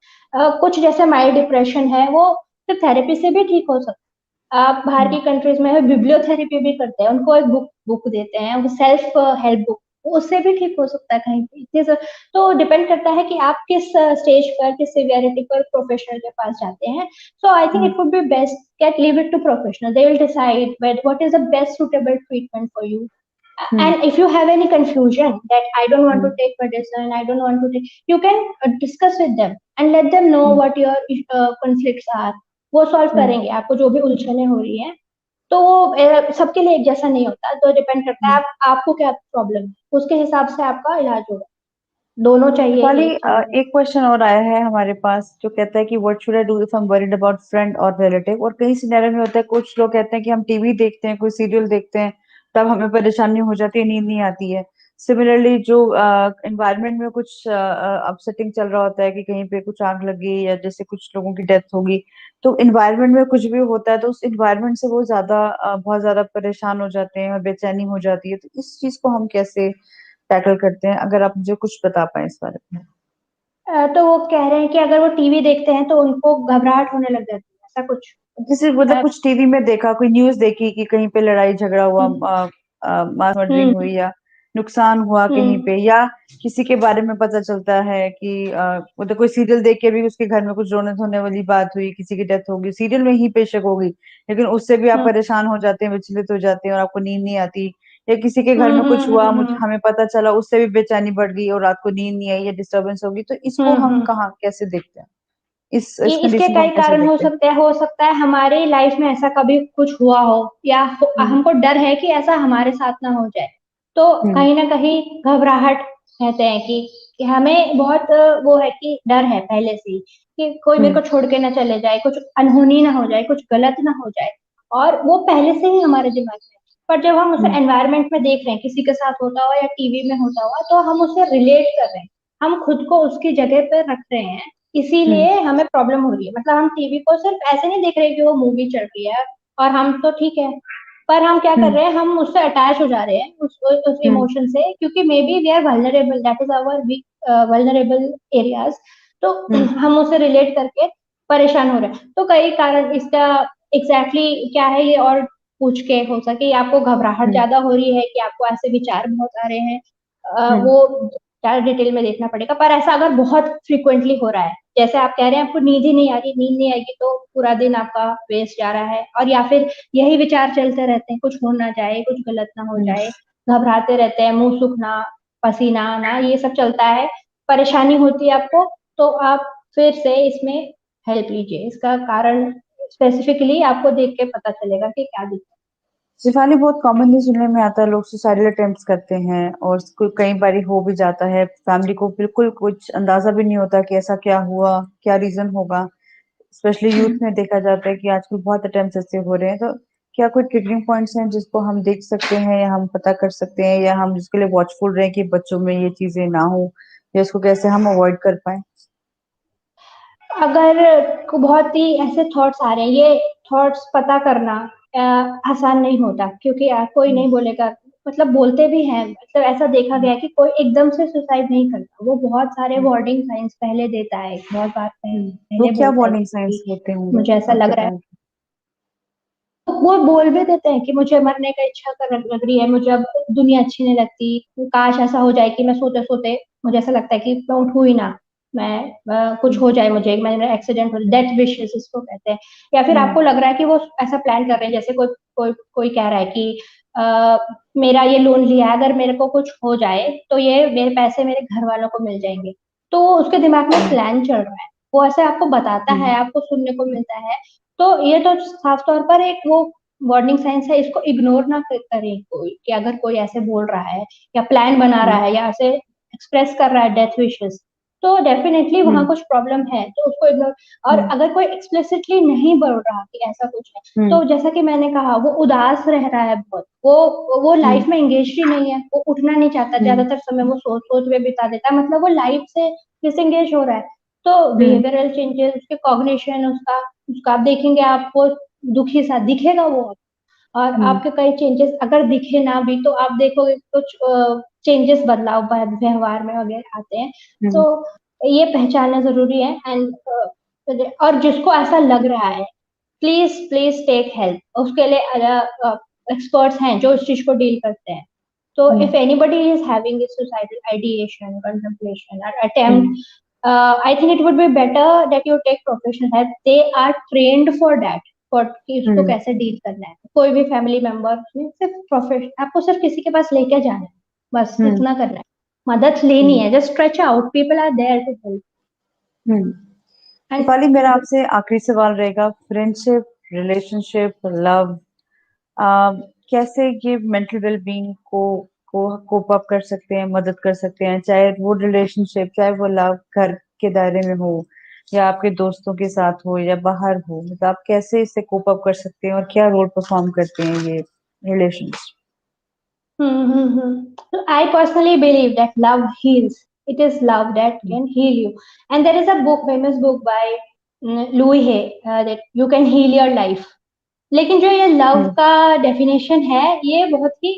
कुछ जैसे माइल्ड डिप्रेशन है, वो तो थेरेपी से भी ठीक हो सकता है। आप बाहर की कंट्रीज में बिब्लियोथेरेपी भी करते हैं, उनको एक बुक देते हैं, वो सेल्फ हेल्प बुक, उससे भी ठीक हो सकता है कहीं पे तो डिपेंड करता है कि आप किस स्टेज पर, किस सिवियरिटी पर प्रोफेशनल के पास जाते हैं। So I think it would be best get leave it to professional. They will decide what is the best suitable treatment for you. And if you have any confusion that I don't want to take medicine, I don't want to take, you can discuss with them and let them know what your conflicts are. वो solve करेंगे आपको जो भी उलझने हो रही हैं। तो वो सबके लिए एक जैसा नहीं होता, तो डिपेंड करता है आपको क्या प्रॉब्लम है, उसके हिसाब से आपका इलाज होगा। दोनों चाहिए, वाली एक चाहिए। एक क्वेश्चन और आया है हमारे पास जो कहता है कि what should I do if I am worried about friend और रिलेटिव। और कई सिनेरियो में होता है, कुछ लोग कहते हैं कि हम टीवी देखते हैं, कोई सीरियल देखते हैं, तब हमें परेशानी हो जाती है, नींद नहीं आती है। सिमिलरली जो एनवायरनमेंट में कुछ अपसेटिंग चल रहा होता है कि कहीं पे कुछ आग लगी या जैसे कुछ लोगों की डेथ होगी, तो एनवायरनमेंट में कुछ भी होता है तो उस एनवायरनमेंट से वो बहुत ज्यादा परेशान हो जाते हैं और बेचैनी हो जाती है। तो इस चीज को हम कैसे टैकल करते हैं, अगर आप मुझे कुछ बता पाएं इस बारे में। तो वो कह रहे हैं कि अगर वो टीवी देखते हैं तो उनको घबराहट होने लग जाती है, ऐसा कुछ। जैसे मतलब अ, कुछ टीवी में देखा, कोई न्यूज देखी कि कहीं पे लड़ाई झगड़ा हुआ, हम्म मास मर्डरिंग हुई हम्म या नुकसान हुआ कहीं हम्म पे, या किसी के बारे में पता चलता है कि मतलब कोई सीरियल देख के भी उसके घर में कुछ रोने धोने वाली बात हुई, किसी की डेथ होगी, सीरियल में ही बेशक होगी, लेकिन उससे भी आप हम्म परेशान हो जाते हैं, विचलित हो जाते हैं और आपको नींद नहीं आती। या किसी के घर में कुछ हुआ, मुझे हम्म हमें पता चला, उससे भी बेचैनी बढ़ गई और रात को नींद नहीं आई या डिस्टरबेंस होगी। तो इसको हम हम्म। कहाँ कैसे देखते हैं, इस इसके कंडीशन को कई हम कैसे कारण देखते हैं? हो सकता है हमारी लाइफ में ऐसा कभी कुछ हुआ हो, या हम्म। हमको डर है कि ऐसा हमारे साथ ना हो जाए। तो हम्म। कहीं ना कहीं घबराहट कहते हैं कि हमें बहुत वो है कि डर है पहले से ही कि कोई मेरे हम्म। को छोड़ के ना चले जाए, कुछ अनहोनी ना हो जाए, कुछ गलत ना हो जाए, और वो पहले से ही हमारे दिमाग में है। पर जब हम उसे हम्म। एनवायरनमेंट में देख रहे हैं, किसी के साथ होता हुआ या टीवी में होता हुआ, तो हम उसे रिलेट कर रहे हैं, हम खुद को उसकी जगह पर रख रहे हैं, हम्म। इसीलिए हमें प्रॉब्लम हो रही है। मतलब हम टीवी को सिर्फ ऐसे नहीं देख रहे कि वो मूवी चल रही है और हम तो ठीक है, पर हम क्या कर हम्म। रहे हैं, हम उससे अटैच हो जा रहे हैं उस हम्म। इमोशन से, क्योंकि maybe we are vulnerable, that is our vulnerable areas. तो हम्म। हम उससे रिलेट करके परेशान हो रहे हैं। तो कई कारण इसका एग्जैक्टली क्या है ये और पूछ के हो सके, आपको घबराहट हम्म। ज्यादा हो रही है कि आपको ऐसे विचार बहुत आ रहे हैं, हम्म। वो ज्यादा डिटेल में देखना पड़ेगा। पर ऐसा अगर बहुत फ्रिक्वेंटली हो रहा है, जैसे आप कह रहे हैं आपको नींद ही नहीं आ रही, नींद नहीं आएगी तो पूरा दिन आपका वेस्ट जा रहा है, और या फिर यही विचार चलते रहते हैं, कुछ हो ना जाए, कुछ गलत ना हो हम्म। जाए, घबराते रहते हैं, मुंह सूखना, पसीना आना, ये सब चलता है, परेशानी होती है आपको, तो आप फिर से इसमें हेल्प लीजिए। इसका कारण स्पेसिफिकली आपको देख के पता चलेगा कि क्या दिक्कत शिफाली, बहुत कॉमनली सुनने में आता है लोग सुसाइडल अटेम्प्ट्स करते हैं और कई बार हो भी जाता है, फैमिली को बिल्कुल कुछ अंदाजा भी नहीं होता कि ऐसा क्या हुआ, क्या रीजन होगा। स्पेशली है। यूथ में देखा जाता है कि आजकल बहुत अटेम्प्ट्स ऐसे हो रहे हैं। तो क्या कोई ट्रिगरिंग पॉइंट्स हैं जिसको हम देख सकते हैं या हम पता कर सकते हैं या हम जिसके लिए वॉचफुल रहे कि बच्चों में ये चीजें ना हो, या इसको कैसे हम अवॉइड कर पाए? अगर बहुत ही ऐसे थॉट्स आ रहे हैं, ये थॉट्स पता करना आसान नहीं होता, क्योंकि कोई हम्म। नहीं बोलेगा। मतलब बोलते भी हैं, मतलब ऐसा देखा गया है कि कोई एकदम से सुसाइड नहीं करता, वो बहुत सारे हम्म। वार्निंग साइंस पहले देता है, बहुत बार वो पहले क्या बोलता है वार्निंग कि साइंस होते होंगे, मुझे ऐसा आप लग रहा है। बताएं? वो बोल भी देते हैं कि मुझे मरने का इच्छा लग रही है, मुझे अब दुनिया अच्छी नहीं लगती, काश ऐसा हो जाए कि मैं सोते सोते मुझे ऐसा लगता है कि मैं उठूं ही ना, मैं कुछ हम्म। हो जाए, मुझे मेरा एक्सीडेंट हो, डेथ विशेस इसको कहते हैं। या फिर हम्म। आपको लग रहा है कि वो ऐसा प्लान कर रहे हैं, जैसे कोई कह रहा है कि आ, मेरा ये लोन लिया है, अगर मेरे को कुछ हो जाए तो ये मेरे पैसे मेरे घर वालों को मिल जाएंगे। तो उसके दिमाग में हम्म। प्लान चल रहा है, वो ऐसे आपको बताता है, हम्म। आपको सुनने को मिलता है। तो ये तो साफ तौर पर एक वो वार्निंग साइंस है, इसको इग्नोर ना करें कोई, कि अगर कोई ऐसे बोल रहा है या प्लान बना रहा हम्म। है या ऐसे एक्सप्रेस कर रहा है डेथ विशेस, तो डेफिनेटली वहां हम्म। कुछ प्रॉब्लम है, तो उसको इग्नोर। और हम्म। अगर कोई एक्सप्लिसिटली नहीं बोल रहा कि ऐसा कुछ है, हम्म। तो जैसा कि मैंने कहा, वो उदास रह रहा है बहुत, वो हम्म। लाइफ में एंगेज ही नहीं है, वो उठना नहीं चाहता, हम्म। ज्यादातर समय वो सोच सोच में बिता देता है, मतलब वो लाइफ से डिसएंगेज हो रहा है। तो हम्म। बिहेवियरल चेंजेस, उसके कॉग्निशन, उसका उसका आप देखेंगे, आपको दुखी सा दिखेगा वो। और हम्म। आपके कई चेंजेस अगर दिखे ना भी, तो आप देखोगे कुछ चेंजेस, बदलाव व्यवहार में वगैरह आते हैं। तो हम्म। ये पहचानना जरूरी है। एंड और जिसको ऐसा लग रहा है प्लीज प्लीज टेक हेल्प। उसके लिए एक्सपर्ट्स हैं जो इस चीज को डील करते हैं। तो if anybody is having a suicidal ideation, contemplation, or attempt, I think it would be better that you take professional help. They are trained for that, for कि उसको कैसे डील करना है। कोई भी फैमिली मेंबर में सिर्फ प्रोफेशन, आपको सिर्फ किसी के पास लेके जाना है, बस इतना करना है। मदद लेनी है, just stretch out, people are there to help. Shifali, मेरा आपसे आखिरी सवाल रहेगा, फ्रेंडशिप, रिलेशनशिप, लव, कैसे ये मेंटल वेलबींग को कोप अप कर सकते हैं, मदद कर सकते हैं, चाहे वो रिलेशनशिप, चाहे वो लव घर के दायरे में हो या आपके दोस्तों के साथ हो या बाहर हो, मतलब आप कैसे इससे कोप अप कर सकते हैं और क्या रोल परफॉर्म करते हैं ये relations? So I personally believe that love heals. It is love that can heal you. And there is a book, famous book by Louis Hay, that you can heal your life. लेकिन जो ये love का definition है, ये बहुत ही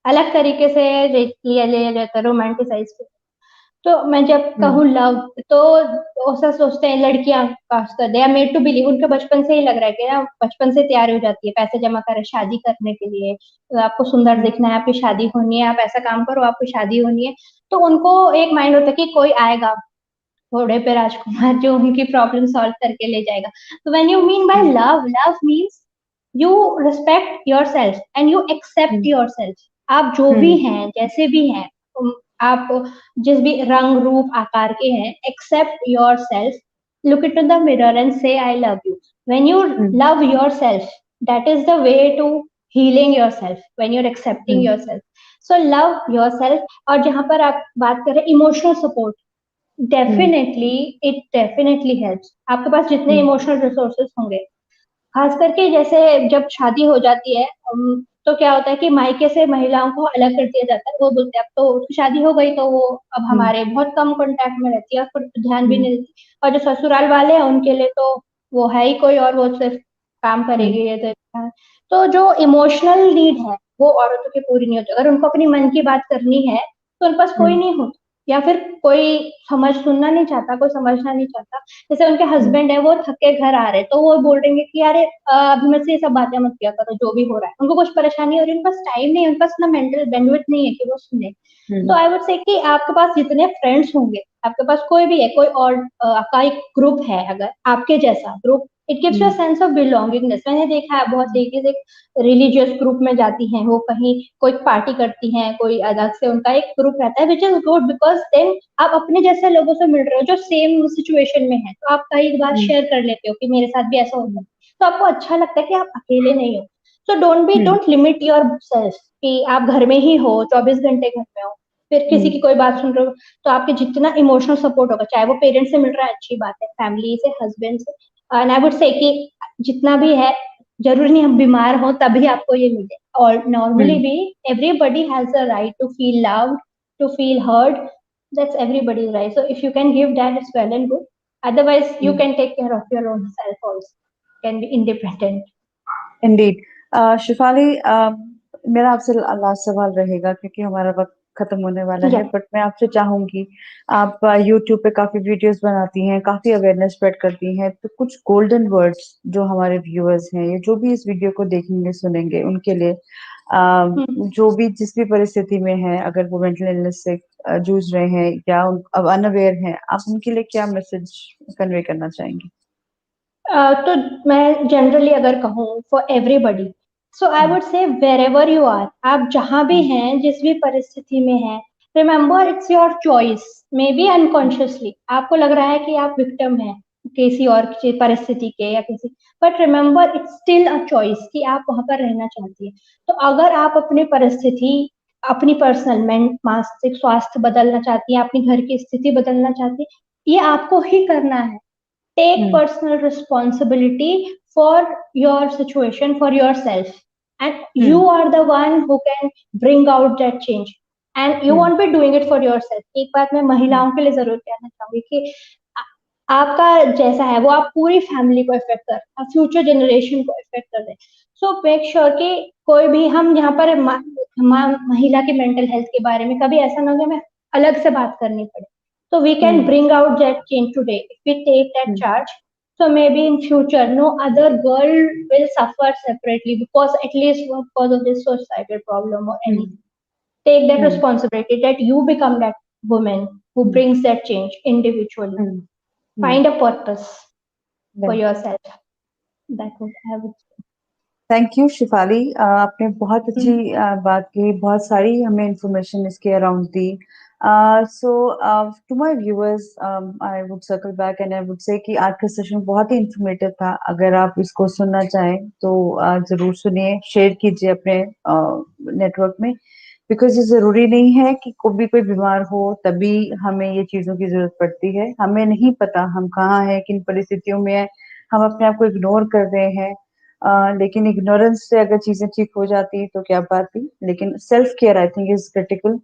अलग तरीके से लिया जाता है, रोमांटिसाइज। तो मैं जब कहूँ लव, तो ऐसा सोचते हैं लड़कियां, खासकर they are made to believe, उनके बचपन से ही लग रहा है कि ना, बचपन से तैयार हो जाती है पैसे जमा करे शादी करने के लिए। तो आपको सुंदर दिखना है, आपकी शादी होनी है, आप ऐसा काम करो आपकी शादी होनी है। तो उनको एक माइंड होता है कि कोई आएगा घोड़े पे राजकुमार जो उनकी प्रॉब्लम सॉल्व करके ले जाएगा। तो when you mean by love, love means you respect yourself and you accept yourself. आप जो भी हैं, जैसे भी हैं, आप जिस भी रंग रूप आकार के हैं, accept yourself, look it in the mirror and say I love you. When you love yourself, that is the way to healing yourself, when you are accepting yourself. So love yourself. और जहां पर आप बात करें emotional support, definitely it definitely helps. आपके पास जितने emotional resources होंगे, खास करके जैसे जब शादी हो जाती है, तो क्या होता है कि मायके से महिलाओं को अलग कर दिया जाता है। वो बोलते हैं अब तो उसकी शादी हो गई, तो वो अब हमारे बहुत कम कांटेक्ट में रहती है और फिर ध्यान भी नहीं देती। और जो ससुराल वाले हैं उनके लिए तो वो है ही कोई और, वो सिर्फ काम करेगी ये तो जो इमोशनल नीड है वो औरतों की पूरी नहीं होती। अगर उनको अपनी मन की बात करनी है तो उनके पास कोई नहीं होता, या फिर कोई समझ सुनना नहीं चाहता, कोई समझना नहीं चाहता। जैसे उनके हस्बैंड है, वो थक के घर आ रहे, तो वो बोल देंगे कि अरे अभी मुझसे ये सब बातें मत किया करो, जो भी हो रहा है। उनको कुछ परेशानी हो रही है, उनके पास टाइम नहीं है, उनके पास ना मेंटल बैंडविड्थ नहीं है कि वो सुने। तो आई वुड से कि आपके पास जितने फ्रेंड्स होंगे, आपके पास कोई भी है, कोई और आपका एक ग्रुप है, अगर आपके जैसा group, it gives you a sense of belongingness. मैंने देखा है बहुत लेडीज एक रिलीजियस ग्रुप में जाती हैं, वो कहीं कोई पार्टी करती हैं, कोई अलग से उनका एक ग्रुप रहता है, which is good, because then आप अपने जैसे लोगों से मिल रहे हो जो सेम सिचुएशन में है, तो आप कई बार शेयर कर लेते हो कि मेरे साथ भी ऐसा होता है, तो आपको अच्छा लगता है कि आप अकेले नहीं हो। So don't limit your self कि आप घर में ही हो, 24 घंटे घर में हो, फिर किसी की कोई बात सुन रहे हो। तो आपके जितना इमोशनल सपोर्ट होगा, चाहे वो पेरेंट्स से मिल रहा है, अच्छी बात है, फैमिली से, हस्बैंड से, एंड आई वुड से कि जितना भी है, जरूरी नहीं हम बीमार हो तभी आपको ये मिले। और नॉर्मली भी everybody has a right to feel loved, to feel heard, that's everybody's right. So if you can give that, it's well and good. Otherwise you can take care of your own self also, can be independent. Indeed. Shifali, मेरा आपसे last सवाल रहेगा क्योंकि हमारा वक्त खत्म होने वाला है, बट मैं आपसे चाहूंगी, आप यूट्यूब पे काफी वीडियोस बनाती हैं, काफी अवेयरनेस स्प्रेड करती हैं, तो कुछ गोल्डन वर्ड्स जो हमारे व्यूअर्स हैं या जो भी इस वीडियो को देखेंगे सुनेंगे उनके लिए, जो भी जिस भी परिस्थिति में है, अगर वो मेंटल इलनेस से जूझ रहे हैं या अब अनअवेयर हैं, आप उनके लिए क्या मैसेज कन्वे करना चाहेंगी? तो मैं जनरली अगर कहूँ for everybody, so I would say wherever you are, आप जहां भी हैं, जिस भी परिस्थिति में हैं, remember it's your choice. Maybe unconsciously आपको लग रहा है कि आप विक्टिम हैं किसी और परिस्थिति के या किसी, but remember it's still a choice कि आप वहां पर रहना चाहती है। तो अगर आप अपनी परिस्थिति, अपनी पर्सनल मानसिक स्वास्थ्य बदलना चाहती है, अपनी घर की स्थिति बदलना चाहती है, ये आपको ही करना है। Take personal responsibility for your situation, for yourself, and you are the one who can bring out that change, and you won't be doing it for yourself. एक बात मैं महिलाओं के लिए जरूर कहना चाहूंगी कि आपका जैसा है वो आप पूरी फैमिली को इफेक्ट कर, फ्यूचर जनरेशन को इफेक्ट कर दे। सो मेक श्योर कि कोई भी, हम यहाँ पर महिला की मेंटल हेल्थ के बारे में कभी ऐसा ना हो कि हमें अलग से बात करनी पड़े। So we can bring out that change today if we take that charge. So maybe in future, no other girl will suffer separately because at least because of this societal problem or anything. Take that Hmm. responsibility that you become that woman who Hmm. brings that change individually. Hmm. Hmm. Find a purpose for Yeah. yourself. That would I would say. Thank you Shifali, आपने बहुत अच्छी Mm. बात की, बहुत सारी हमें information इसके around दी। So to my viewers, I would circle back and I would say कि आज का सेशन बहुत ही इंफॉर्मेटिव था। अगर आप इसको सुनना चाहें तो जरूर सुनिए, शेयर कीजिए अपने नेटवर्क में, बिकॉज ये जरूरी नहीं है कि कभी कोई बीमार हो तभी हमें ये चीजों की जरूरत पड़ती है। हमें नहीं पता हम कहाँ हैं, किन परिस्थितियों में है, हम अपने आप को इग्नोर कर रहे हैं। लेकिन इग्नोरेंस से अगर चीजें ठीक हो जाती तो क्या बात थी, लेकिन self care I think is critical.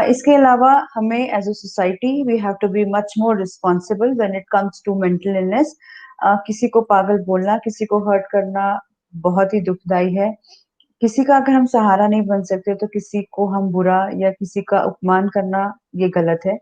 इसके अलावा हमें as a society we have to be much more responsible when it comes to mental illness. किसी को पागल बोलना, किसी को हर्ट करना बहुत ही दुखदाई है। किसी का अगर हम सहारा नहीं बन सकते तो किसी को हम बुरा या किसी का अपमान करना ये गलत है।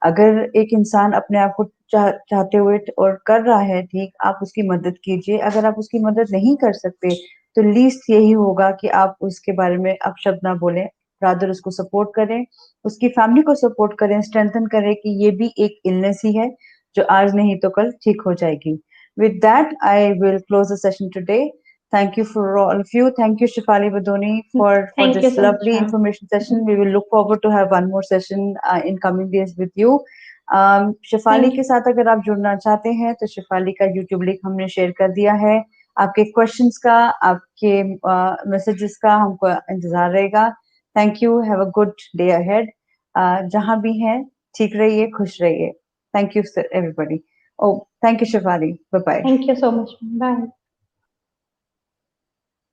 अगर एक इंसान अपने आप को चाहते हुए और कर रहा है ठीक, आप उसकी मदद कीजिए। अगर आप उसकी मदद नहीं कर सकते तो लीस्ट यही होगा कि आप उसके बारे में अपशब्द ना बोलें, रादर उसको सपोर्ट करें, उसकी फैमिली को सपोर्ट करें, स्ट्रेंथन करें कि ये भी एक इलनेस ही है जो आज नहीं तो कल ठीक हो जाएगी। With that I will close the session today. Thank you for all of you. Thank you, Shifali Badoni, for Thank this you so much, lovely ma'am. information session. We will look forward to have one more session in coming days with you. Shifali Thank के you. साथ अगर आप जुड़ना चाहते हैं तो शिफाली का YouTube link हमने शेयर कर दिया है। आपके क्वेश्चंस का, आपके मैसेजेस का हमको इंतजार रहेगा। Thank you, have a good day ahead. जहां भी हैं ठीक रहिए, खुश रहिए। Thank you everybody. Oh thank you Shifali, bye bye. Thank you so much. Bye.